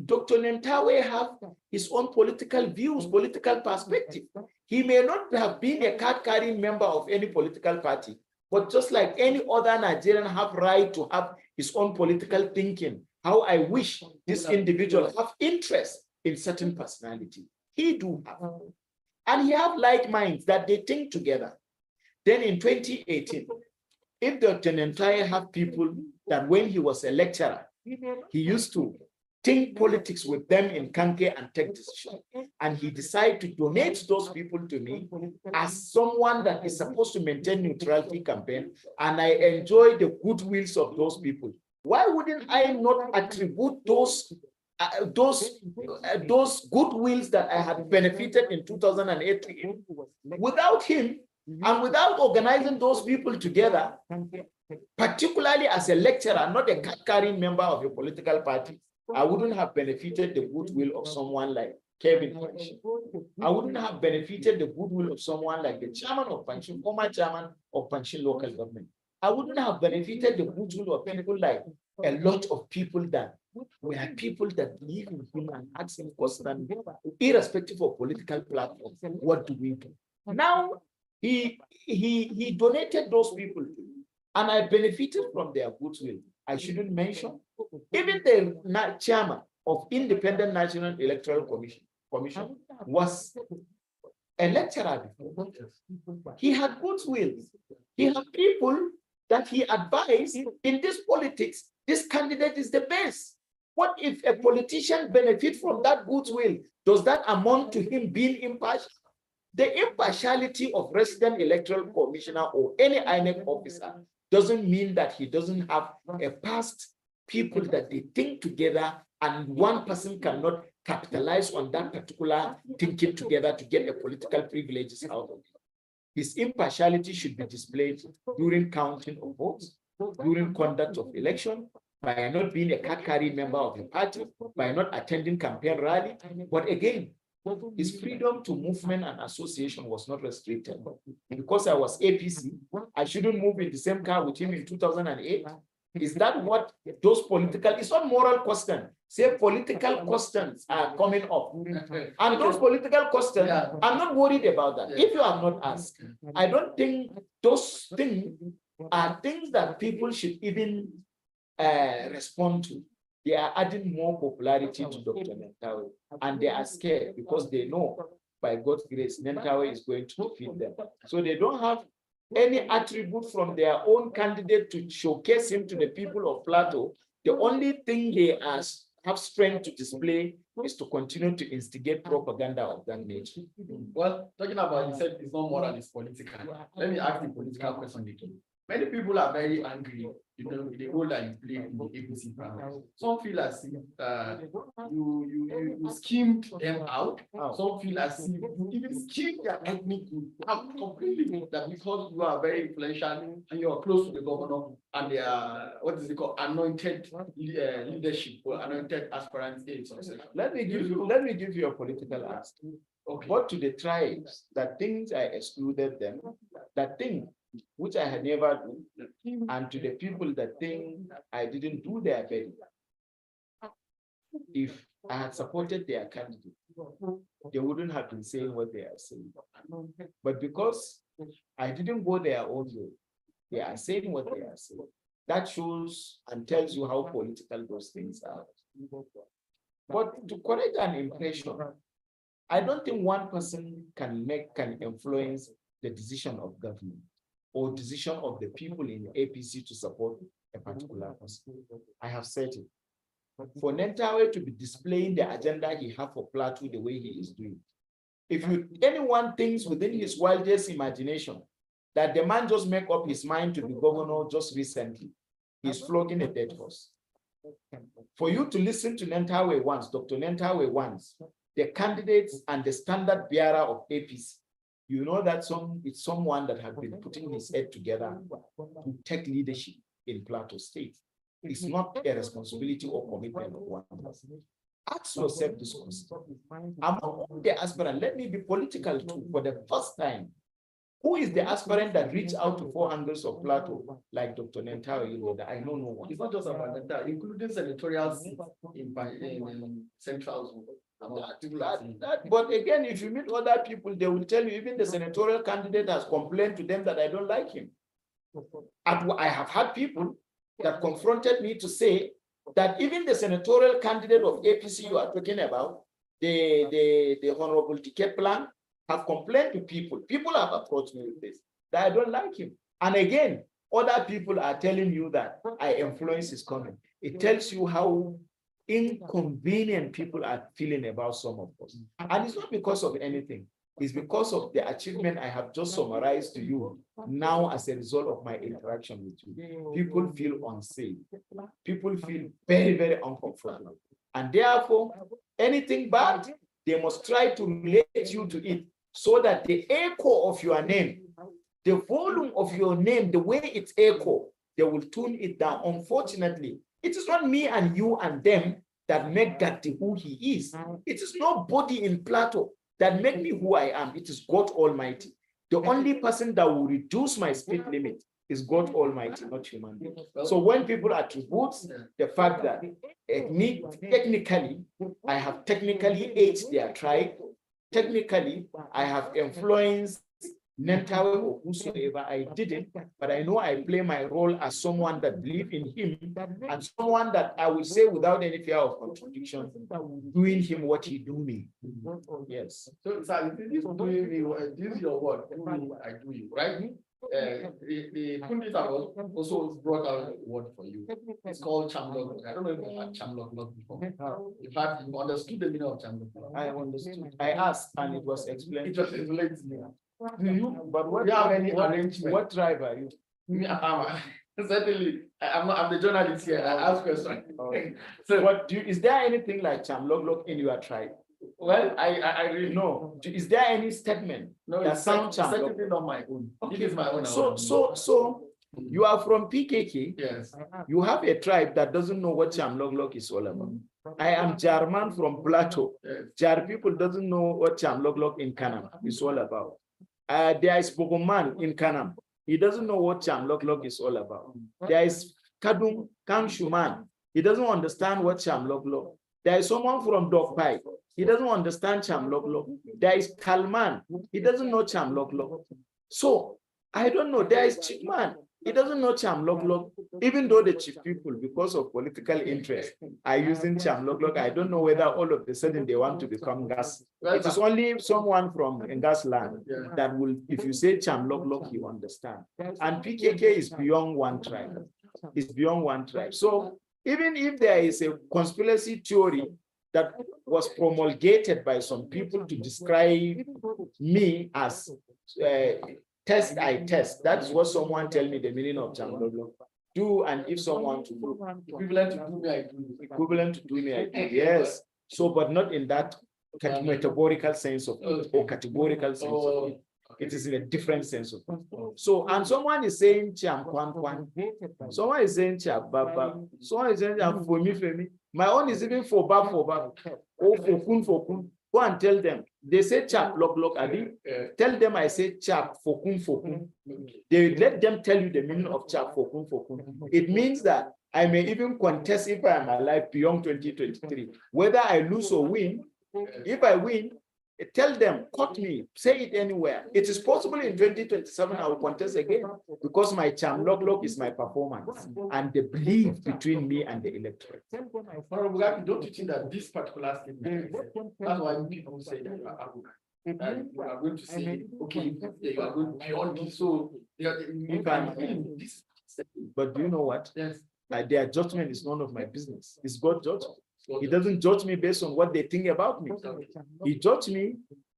Dr. Nentawe have his own political views, political perspective. He may not have been a card-carrying member of any political party, but just like any other Nigerian have right to have his own political thinking. How I wish this individual have interest in certain personality. He do have. And he have like minds that they think together. Then in 2018, if Dr. Nentawe have people that when he was a lecturer, he used to think politics with them in Kanke and take decisions. And he decided to donate those people to me as someone that is supposed to maintain neutrality campaign. And I enjoy the goodwills of those people. Why wouldn't I not attribute those goodwills that I had benefited in 2008 to him? Without him, and without organizing those people together, particularly as a lecturer, not a card-carrying member of a political party, I wouldn't have benefited the goodwill of someone like Kevin Panshin. I wouldn't have benefited the goodwill of someone like the chairman of Panshin, former chairman of Panshin local government. I wouldn't have benefited the goodwill of people like a lot of people that were people that believe in him and ask him constantly, irrespective of political platforms, what do we do? Now he donated those people to me, and I benefited from their goodwill. I shouldn't mention even the chairman of Independent National Electoral Commission was a lecturer before. He had goodwill. He had people that he advised in this politics. This candidate is the best. What if a politician benefits from that goodwill? Does that amount to him being impartial? The impartiality of resident electoral commissioner or any INEC officer doesn't mean that he doesn't have a past people that they think together, and one person cannot capitalize on that particular thinking together to get a political privileges out of it. His impartiality should be displayed during counting of votes, during conduct of election, by not being a card-carrying member of the party, by not attending campaign rally. But again, his freedom to movement and association was not restricted. Because I was APC, I shouldn't move in the same car with him in 2008. Is that what those political, it's not moral question. Say political questions are coming up. And those political questions, I'm not worried about that. If you have not asked, I don't think those things are things that people should even respond to. They are adding more popularity to Dr. Nentawe, and they are scared because they know by God's grace, Nentawe is going to defeat them. So they don't have any attribute from their own candidate to showcase him to the people of Plateau. The only thing they have strength to display is to continue to instigate propaganda of that nature. Well, talking about, you said it's not moral, it's political. Let me ask the political question again. Many people are very angry, the role that you play in the APC primary. Some feel as if you schemed them out. Some feel as if you even schemed their ethnic group out completely. That because you are very influential and you are close to the governor and they are, what is it called, anointed leadership or anointed aspirants aides. Let me give you a political ask. Okay. But to the tribes, that things I excluded them, that thing which I had never done, and to the people that think I didn't do their bidding. If I had supported their candidate, they wouldn't have been saying what they are saying. But because I didn't go their own way, they are saying what they are saying. That shows and tells you how political those things are. But to correct an impression, I don't think one person can influence the decision of government or decision of the people in the APC to support a particular person. I have said it. For Nentawe to be displaying the agenda he has for Plateau the way he is doing. If anyone thinks within his wildest imagination that the man just make up his mind to be governor just recently, he's flogging a dead horse. For you to listen to Nentawe once, Dr. Nentawe once, the candidates and the standard bearer of APC, you know that it's someone that has been putting his head together to take leadership in Plateau State. It's not a responsibility or commitment of one person. Ask yourself this question. Among the aspirants, let me be political too, for the first time. Who is the aspirant that reached out to 4 angles of Plateau like Dr. Nentawe? I know no one. It's not just about that, including senatorial seats in central zone. But again, if you meet other people, they will tell you even the senatorial candidate has complained to them that I don't like him. And I have had people that confronted me to say that even the senatorial candidate of APC you are talking about, the honorable ticket plan, have complained to people. People have approached me with this, that I don't like him. And again, other people are telling you that I influence his comment. It tells you how inconvenient people are feeling about some of us. And it's not because of anything. It's because of the achievement I have just summarized to you now as a result of my interaction with you. People feel unsafe. People feel very, very uncomfortable. And therefore, anything bad, they must try to relate you to it so that the echo of your name, the volume of your name, the way it's echo, they will tune it down. Unfortunately, it is not me and you and them that make Gagdi who he is. It is nobody in Plateau that make me who I am. It is God Almighty. The only person that will reduce my speed limit is God Almighty, not human being. So when people attribute the fact that technically, I have technically aged their tribe, technically, I have influenced Nentawe or whosoever, I didn't, but I know I play my role as someone that believe in him and someone that I will say without any fear of contradiction, doing him what he do me. Yes. So, sir, this is doing me, this is your word, I do you, right? The pundit also brought out a word for you. It's called chamlok. I don't know if you've had chamlok before. You understood the meaning of chamlok. I understood. I asked and it was explained. It was explained to me. Do you? But what? Do you have any arrangement? What tribe are you? Certainly, I'm the journalist here. I ask questions. So, what do you, is there anything like chamlok in your tribe? Well, I really know. Is there any statement that sounds certainly not my own? Okay. It is my own. So you are from PKK. Yes. You have a tribe that doesn't know what chamlok is all about. I am German from Plateau. Yes. Jar people doesn't know what chamlok in Kanam is all about. There is Bogoman in Kanam. He doesn't know what chamlok is all about. There is Kadum Kangshuman. He doesn't understand what chamlok. There is someone from Dogpai. He doesn't understand chamlok. There is Kalman. He doesn't know chamlok. So I don't know. There is Chiefman. He doesn't know chamlok. Even though the chief people, because of political interest, are using chamlok. I don't know whether all of a sudden they want to become gas. It is only someone from gas land that will, if you say chamlok, you understand. And PKK is beyond one tribe. It's beyond one tribe. So even if there is a conspiracy theory that was promulgated by some people to describe me as test, I test. That's what someone tell me the meaning of chamlok. Do and if someone to do. Equivalent to do me, I do. Equivalent to do me, I do. Yes. So, but not in that metaphorical sense of it or categorical sense of it. It is in a different sense of it. So, and someone is saying cham kwan kwan. Someone is saying cham baba. Someone is saying for me. My own is even for bab or for kun. Go and tell them. They say chap lock. Tell them I say chap for kun. They let them tell you the meaning of chap for kun. It means that I may even contest if I am alive beyond 2023. Whether I lose or win, if I win, tell them, cut me, say it anywhere. It is possible in 2027 I will contest again because my chamlok is my performance and the belief between me and the electorate. Don't you think that this particular statement, that's why people say that you are arrogant? And you are going to say, okay, you are going beyond this, so you can this. But do you know what? Yes. Their judgment is none of my business. It's God's judgment. He doesn't judge me based on what they think about me. He judges me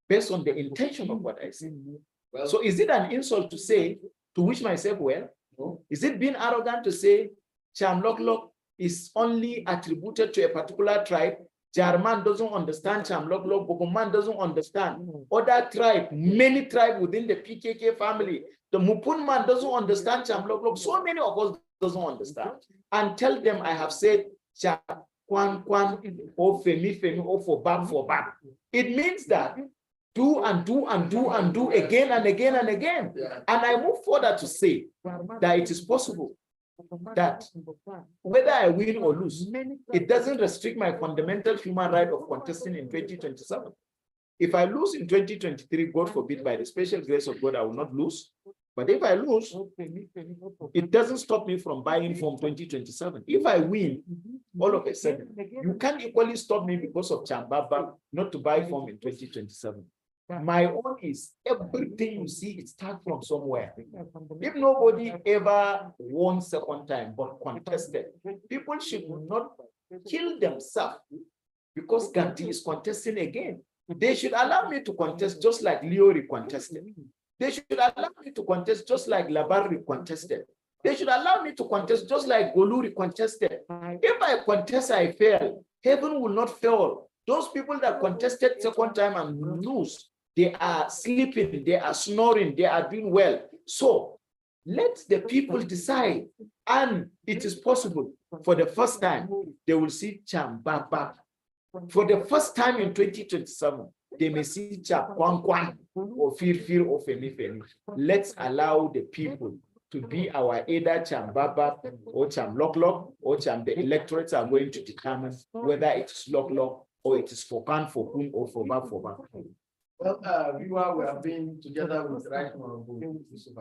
based on the intention of what I say. Well, so is it an insult to say, to wish myself well? No. Is it being arrogant to say, chamlok is only attributed to a particular tribe? Jarman doesn't understand chamlok, Bogoman doesn't understand. Other tribe, many tribes within the PKK family, the Mupun man doesn't understand chamlok. So many of us doesn't understand. And tell them I have said, Kwan, or femi, or for bab. It means that do again and again and again. Yeah. And I move further to say that it is possible that whether I win or lose, it doesn't restrict my fundamental human right of contesting in 2027. If I lose in 2023, God forbid, by the special grace of God, I will not lose. But if I lose, it doesn't stop me from buying from 2027. If I win, all of a sudden, you can't equally stop me because of Chambaba not to buy from in 2027. My own is everything you see, it starts from somewhere. If nobody ever won second time but contested, people should not kill themselves because Gagdi is contesting again. They should allow me to contest just like Leori contested. They should allow me to contest just like Labari contested. They should allow me to contest just like Goluri contested. If I contest, I fail. Heaven will not fail. Those people that contested second time and lose, they are sleeping, they are snoring, they are doing well. So Let the people decide. And it is possible for the first time, they will see Chambaba. For the first time in 2027, they may see Cham Kwan Kwan or Fir or Femi Femi. Let's allow the people to be our either Cham Baba or Cham Lok Lok or Cham. The electorates are going to determine whether it's Lok Lok or it is for Pan for whom or for Ba for Ba. Well, we have been together with the Right Honorable Yusuf.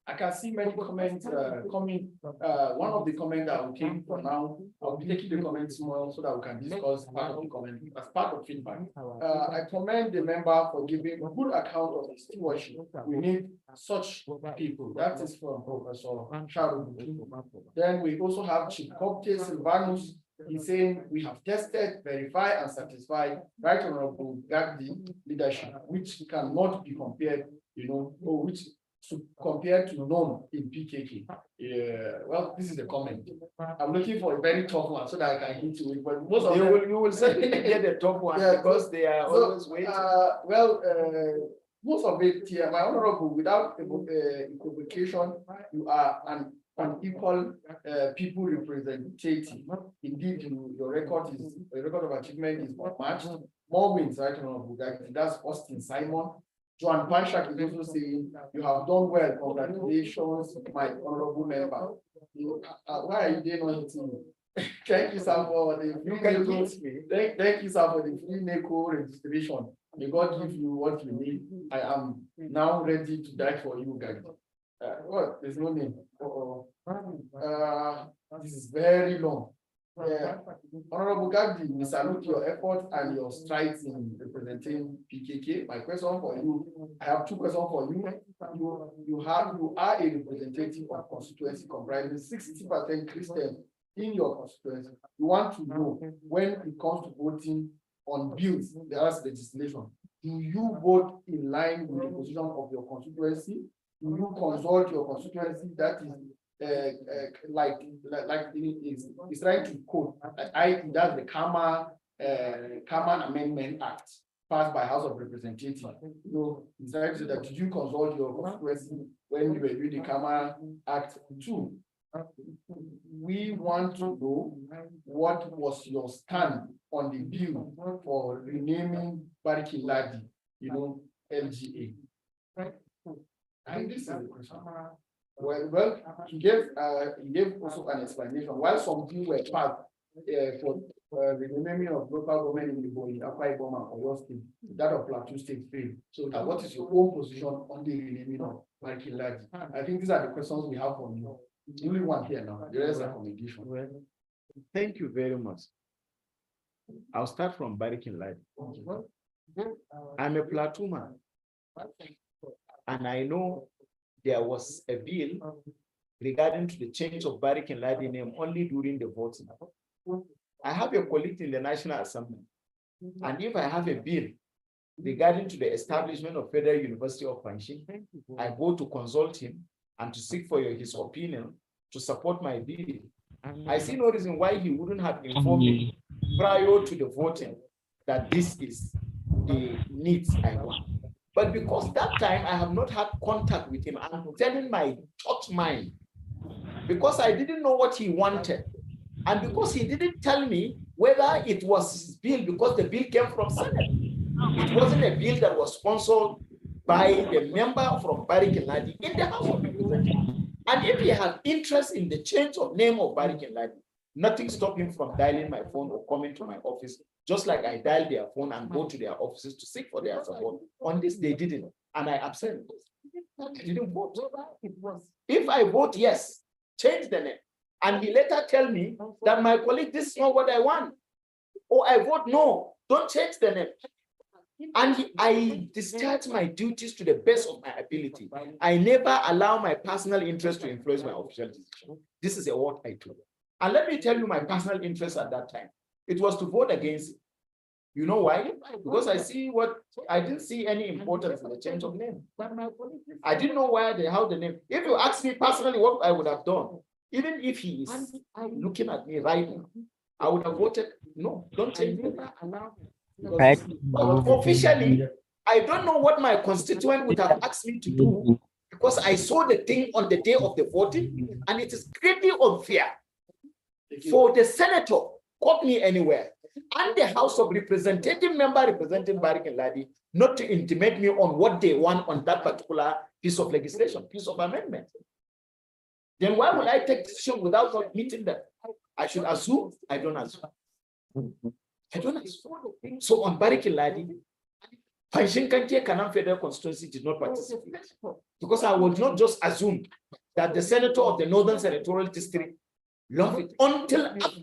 I can see many comments coming. One of the comments that we came for now, I'll be taking the comments more so that we can discuss part of the comment as part of feedback. I commend the member for giving a good account of the stewardship. We need such people. That is from Professor Sharon. Then we also have Chief Copte Silvanus. He's saying we have tested, verified, and satisfied Right Honorable Gagdi leadership, which cannot be compared, or which should compare to none in PKK. Well, this is the comment. I'm looking for a very tough one so that I can hit you with. But most of them, you will certainly get the top one because they are always waiting. Most of it here, my honorable, without equivocation, you are an unequal people representative. Indeed, your record of achievement is unmatched. More wins, right, honorable. That's Austin Simon. Joan Panchak is also saying, you have done well. Congratulations, my honorable member. Why are you doing on it? Thank you, sir, for the free thank you, sir, for the free NECO registration. May God give you what you need. I am now ready to die for you, guys. What? There's no name. This is very long. Honorable Gagdi, we salute your efforts and your strides in representing PKK. My question for you, I have two questions for you. You are a representative of constituency comprising 60% Christian in your constituency. You want to know when it comes to voting on bills, there's legislation. Do you vote in line with the position of your constituency? Do you consult your constituency? That is it's trying to quote. That's the Kama Amendment Act passed by House of Representatives. It's trying to say that did you consult your constituency when you were doing the Kama Act 2? We want to know what was your stand on the bill for renaming Bariki Ladi, LGA. I think this is the question. Well, he gave also an explanation. While some people were passed for the renaming of local government in the Boy, Akwa Ibom and Oyo State, that of Plateau State failed. So what is your own position on the renaming of Bariki Ladi? I think these are the questions we have for you. The only one here now. The rest are recommendation. Thank you very much. I'll start from Bariki Ladi. I'm a Plateau man, and I know there was a bill regarding to the change of Bariki Ladi name only during the voting. I have a colleague in the National Assembly, and if I have a bill regarding to the establishment of Federal University of Panjshir, I go to consult him and to seek for his opinion to support my bill. I see no reason why he wouldn't have informed me prior to the voting that this is the needs I want. But because that time I have not had contact with him, I'm telling my thought mind, because I didn't know what he wanted. And because he didn't tell me whether it was his bill, because the bill came from Senate. It wasn't a bill that was sponsored by the member from Bariki Ladi in the House of Representatives. And if he had interest in the change of name of Bariki Ladi, nothing stopped him from dialing my phone or coming to my office, just like I dial their phone and go to their offices to seek for their support. On this, they didn't, and I abstained. I didn't vote. If I vote yes, change the name, and he later tell me that my colleague, this is not what I want, or I vote no, don't change the name. And I discharge my duties to the best of my ability. I never allow my personal interest to influence my official decision. This is what I do. And let me tell you my personal interest at that time. It was to vote against it. You know why? Because I didn't see any importance in the change of name. I didn't know how the name. If you ask me personally what I would have done, even if he is looking at me right now, I would have voted no, don't change the name. But officially, I don't know what my constituent would have asked me to do, because I saw the thing on the day of the voting, and it is greatly unfair for the senator, caught me anywhere, and the House of Representative member representing Barrick and Ladi, not to intimate me on what they want on that particular piece of legislation, piece of amendment. Then why would I take decision without not meeting them? I should assume. I don't assume. I don't assume. So on Barrick and Ladi, Panshinkanke Kanam Federal Constituency did not participate, because I would not just assume that the senator of the Northern Senatorial District loved it until after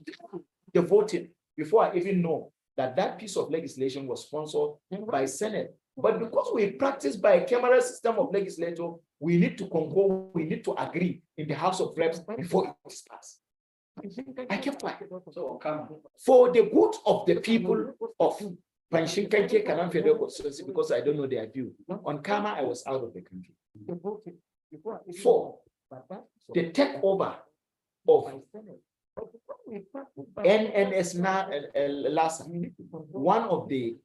the voting, before I even know that that piece of legislation was sponsored by Senate. But because we practice by a camera system of legislature, we need to concur, we need to agree in the House of Reps before it is passed. I kept quiet. So, for the good of the people of Panshinkanke Kanam Federal Constituency, because I don't know their view. On Kama, I was out of the country. For the takeover of NNS Lassa, one of the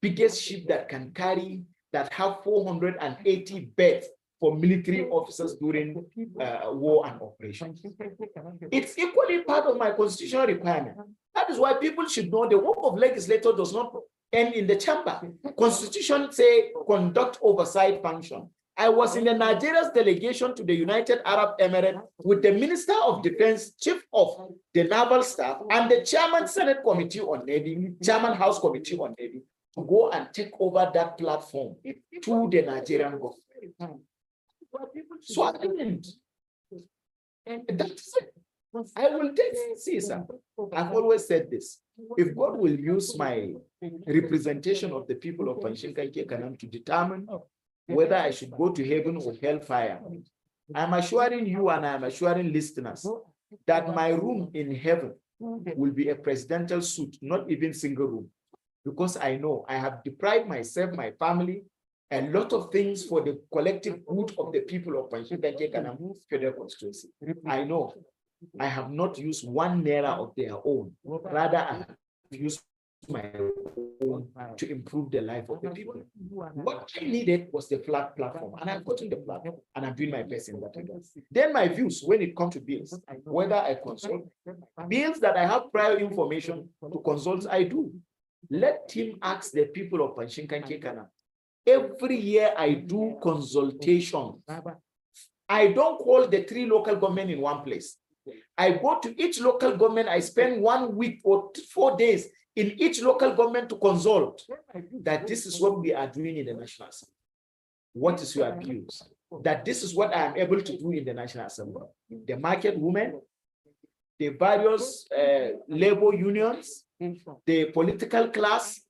biggest ships that can carry, that have 480 beds for military officers during war and operations. It's equally part of my constitutional requirement. That is why people should know the work of legislator does not end in the chamber. Constitution say conduct oversight function. I was in the Nigeria's delegation to the United Arab Emirates with the Minister of Defense, Chief of the Naval Staff, and the Chairman Senate Committee on Navy, Chairman House Committee on Navy, to go and take over that platform to the Nigerian government. So I didn't. And that's it. I will take, see, sir, I've always said this. If God will use my representation of the people of Panshinkanke Kanam to determine whether I should go to heaven or hellfire, I'm assuring you and I'm assuring listeners that my room in heaven will be a presidential suite, not even single room, because I know I have deprived myself, my family, a lot of things for the collective good of the people of Panshinkanke Kanam Federal Constituency. I know I have not used one naira of their own, rather I have used my own to improve the life of the people. What I needed was the flat platform, and I've gotten the platform, and I'm doing my best in that regard. Then my views when it comes to bills, whether I consult bills that I have prior information to consult, I do. Let him ask the people of Panshinkanke Kanam. Every year I do consultation. I don't call the 3 local government in one place. I go to each local government. I spend 1 week or 4 days in each local government to consult that this is what we are doing in the National Assembly. What is your views? That this is what I am able to do in the National Assembly. The market women, the various labor unions, the political class,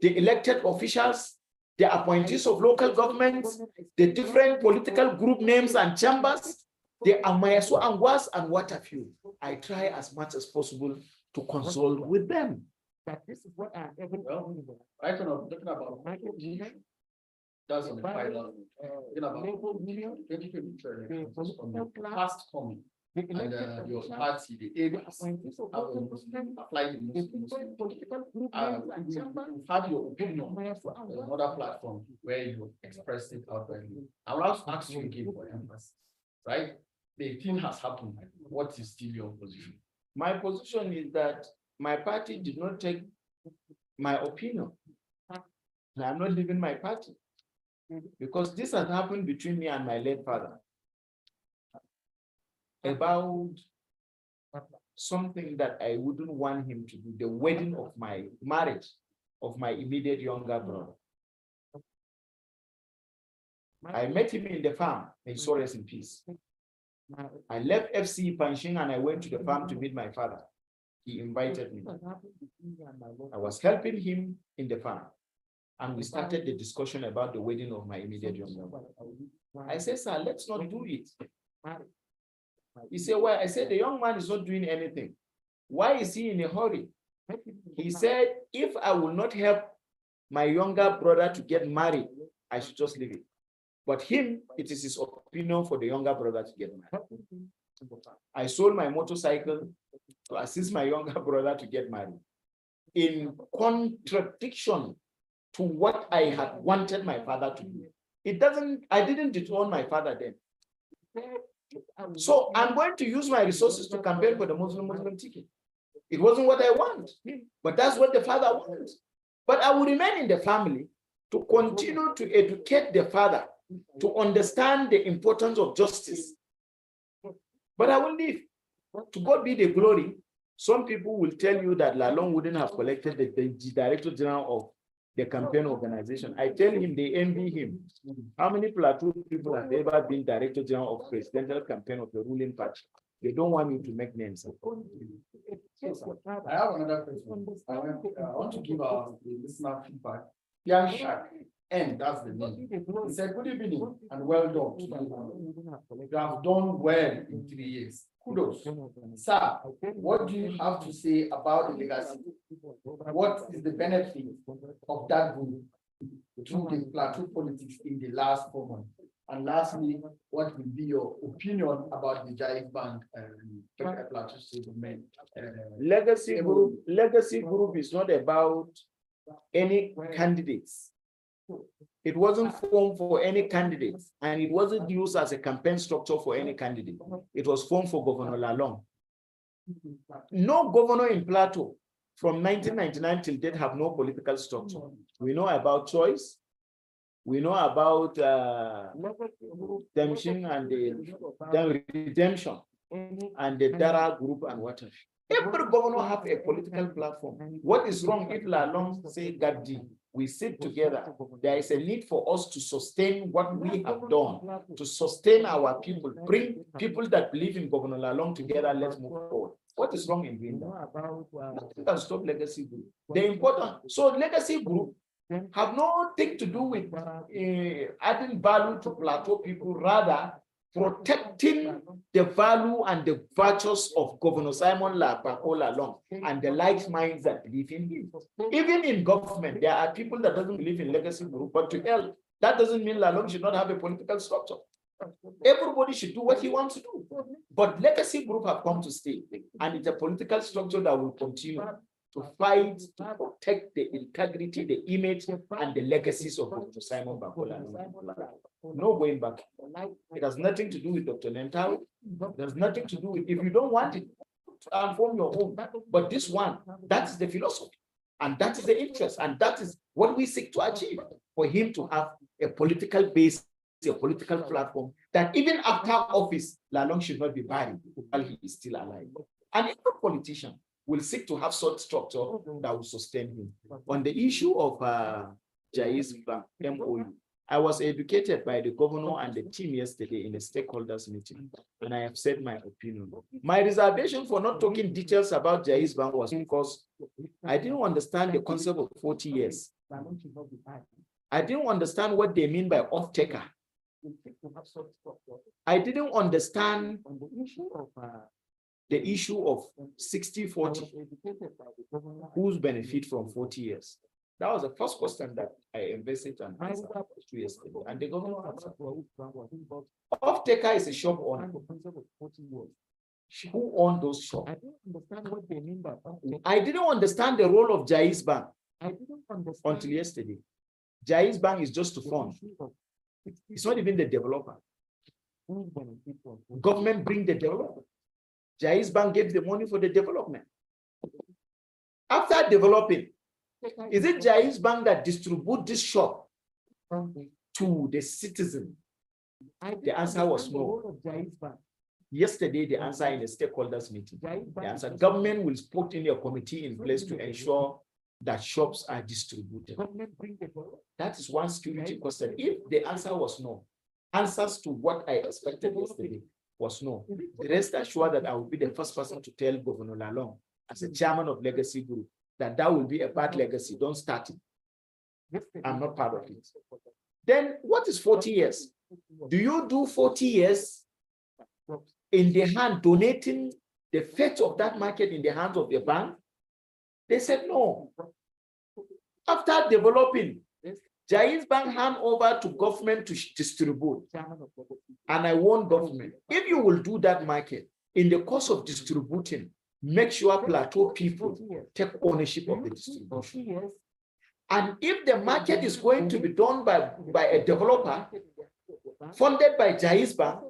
the elected officials, the appointees of local governments, the different political group names and chambers, the Amayasu Angwas, and what have you. I try as much as possible to consult with them. That this is what I'm able to do. Right now, talking about that's on the final. Past coming. And your party, the areas, apply the Muslim. Have your opinion on another platform where you express it outwardly. I will also ask you again for emphasis, right? The thing has happened. What is still your position? My position is that my party did not take my opinion. And I'm not leaving my party because this has happened between me and my late father about something that I wouldn't want him to do, the wedding of my marriage of my immediate younger brother. I met him in the farm, may he rest in peace. I left FC Panching and I went to the farm to meet my father. He invited me. I was helping him in the farm, and we started the discussion about the wedding of my immediate younger brother. I said, sir, let's not do it. He said, well, I said, the young man is not doing anything. Why is he in a hurry? He said, if I will not help my younger brother to get married, I should just leave it. But him, it is his opinion for the younger brother to get married. I sold my motorcycle to assist my younger brother to get married, in contradiction to what I had wanted my father to do. I didn't dethrone my father then. So I'm going to use my resources to campaign for the Muslim ticket. It wasn't what I want, but that's what the father wants. But I will remain in the family to continue to educate the father to understand the importance of justice. But I will leave. To God be the glory. Some people will tell you that Lalong wouldn't have collected the Director General of the campaign organization. I tell him they envy him. How many Plateau people have ever been Director General of presidential campaign of the ruling party? They don't want me to make names. I have another question. I want to give our listener feedback. Young Shark, and that's the name. He said, good evening and well done. You have done well in 3 years. Kudos. Sir, what do you have to say about the legacy? What is the benefit of that group through the Plateau politics in the last 4 months? And lastly, what will be your opinion about the Jaiz Bank Plateau State Government? Legacy group is not about any candidates. It wasn't formed for any candidates, and it wasn't used as a campaign structure for any candidate. It was formed for Governor Lalong. No governor in Plateau from 1999 till date have no political structure. We know about choice. We know about redemption and the redemption and the Dara group and what have you. Every governor have a political platform. What is wrong if Lalong say Gagdi? We sit together. There is a need for us to sustain what we have done, to sustain our people, bring people that believe in Governor Lalong together. Let's move forward. What is wrong in doing that? Nothing can stop legacy group. The important, so legacy group have nothing to do with adding value to Plateau people, rather protecting the value and the virtues of Governor Simon Lalong and the like minds that believe in him. Even in government, there are people that doesn't believe in legacy group, but to hell, that doesn't mean Lalong should not have a political structure. Everybody should do what he wants to do. But legacy group have come to stay, and it's a political structure that will continue to fight to protect the integrity, the image, and the legacies of Dr. Simon Bakola. No going back. It has nothing to do with Dr. Lentau. There's nothing to do with, if you don't want it, transform your own. But this one, that's the philosophy, and that is the interest, and that is what we seek to achieve, for him to have a political base, a political platform, that even after office, Lalong should not be buried while he is still alive. And every politician will seek to have such structure that will sustain him. On the issue of Jaiz Bank, MOU, I was educated by the governor and the team yesterday in a stakeholders meeting, and I have said my opinion. My reservation for not talking details about Jaiz Bank was because I didn't understand the concept of 40 years. I didn't understand what they mean by off-taker. I didn't understand the issue of 60-40, who's benefit from 40 years. That was the first question that I invested and answered 2 years ago. And the government answered. Off-taker is a shop owner. Who owned those shops? I didn't understand the role of Jaiz Bank until yesterday. Jaiz Bank is just to fund. It's not even the developer. Government bring the development. Jaiz Bank gave the money for the development. After developing, is it Jaiz Bank that distribute this shop to the citizen? The answer was no. Yesterday, the answer in the stakeholders meeting, the answer, government will put in a committee in place to ensure that shops are distributed. That is one security question. If the answer was no, answers to what I expected yesterday was no. Rest assured that I will be the first person to tell Governor Lalong, as a chairman of Legacy Group, that will be a bad legacy. Don't start it. I'm not part of it. Then what is 40 years? Do you do 40 years in the hand, donating the fate of that market in the hands of the bank? They said no. After developing, Jaiz Bank hand over to government to distribute. And I warn government, if you will do that market, in the course of distributing, make sure Plateau people take ownership of the distribution. And if the market is going to be done by a developer, funded by Jaisba,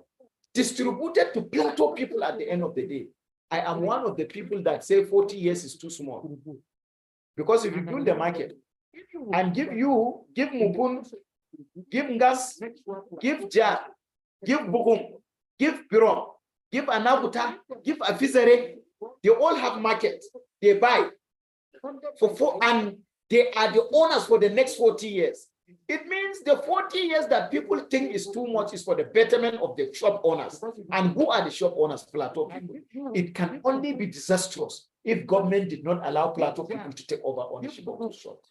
distributed to plateau people at the end of the day, I am one of the people that say 40 years is too small. Because if you build the market and give Mupun, give Ngas, give Ja, give Bugum, give Biro, give Anabuta, give Afizere, they all have markets. They buy and they are the owners for the next 40 years. It means the 40 years that people think is too much is for the betterment of the shop owners. And who are the shop owners? Plateau people. It can only be disastrous if government did not allow plateau people to take over ownership of those shops.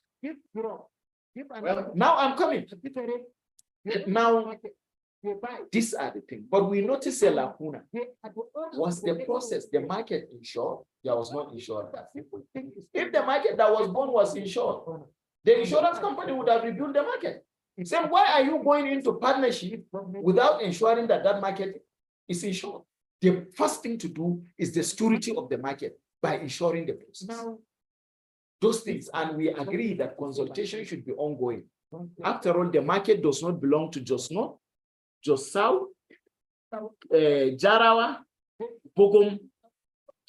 Well, now I'm coming. Now, these are the things. But we notice a lacuna. Was the process, the market insured? There was not insurance. If the market that was born was insured, the insurance company would have rebuilt the market. So why are you going into partnership without ensuring that that market is insured? The first thing to do is the security of the market by ensuring the process. Those things, and we agree that consultation should be ongoing. After all, the market does not belong to just North, just South, Jarawa, Bogum,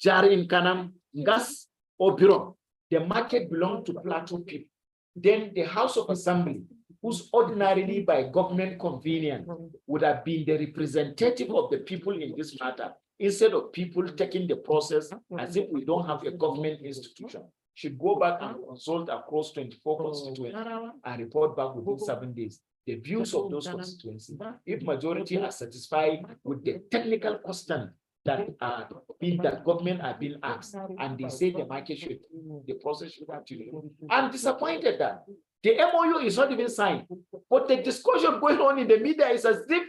Jarin Kanam, Ngas, or Biro. The market belongs to plateau people. Then the House of Assembly, who's ordinarily by government convenience would have been the representative of the people in this matter, instead of people taking the process as if we don't have a government institution, should go back and consult across 24 constituencies and report back within 7 days the views of those constituencies. If majority are satisfied with the technical questions that are being that government are being asked, and they say the market should, the process should continue. I'm disappointed that the MOU is not even signed, but the discussion going on in the media is as if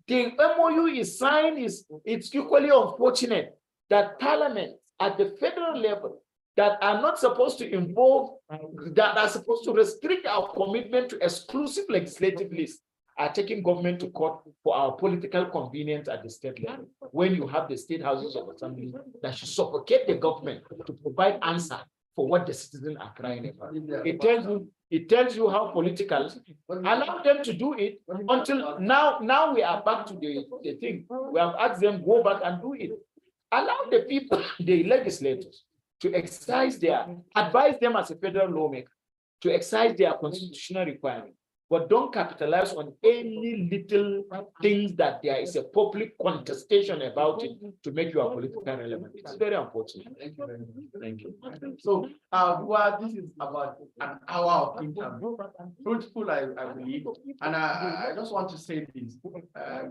the MOU is signed. It's equally unfortunate that Parliament at the federal level that are not supposed to involve, that are supposed to restrict our commitment to exclusive legislative lists, are taking government to court for our political convenience at the state level. When you have the state houses of assembly that should suffocate the government to provide answer for what the citizens are crying about. It tells you how political. Allow them to do it until now. Now we are back to the thing. We have asked them go back and do it. Allow the people, the legislators, to exercise advise them as a federal lawmaker to exercise their constitutional requirement. But don't capitalize on any little things that there is a public contestation about it to make your political relevant. It's very unfortunate. Thank you very much. Thank you. So, well, this is about an hour of interview. Fruitful, I believe. And I just want to say this.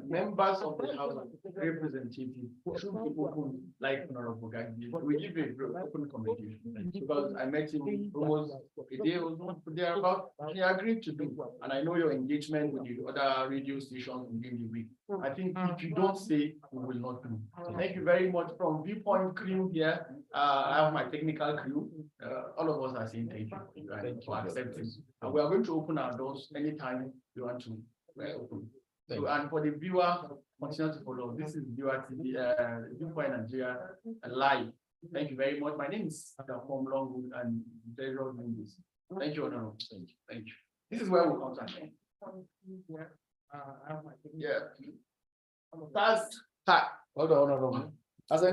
Members of the House of Representatives should be open, like Honorable Gagdi. We give a open communication because I met him almost a day or thereabout. He agreed to do. And I know your engagement with the other radio stations within the week. I think if you don't say, we will not do. So thank you very much from Viewpoint crew here. I have my technical crew. All of us are saying thank you for accepting. And we are going to open our doors anytime you want to open. So, and for the viewer, continue to follow. This is Viewer TV, Viewpoint Nigeria live. Thank you very much. My name is Dapom Longwood and Pedro Mendes. Thank you, Honorable. Thank you. Thank you. This is where we come to. Yeah. That's hold on. As I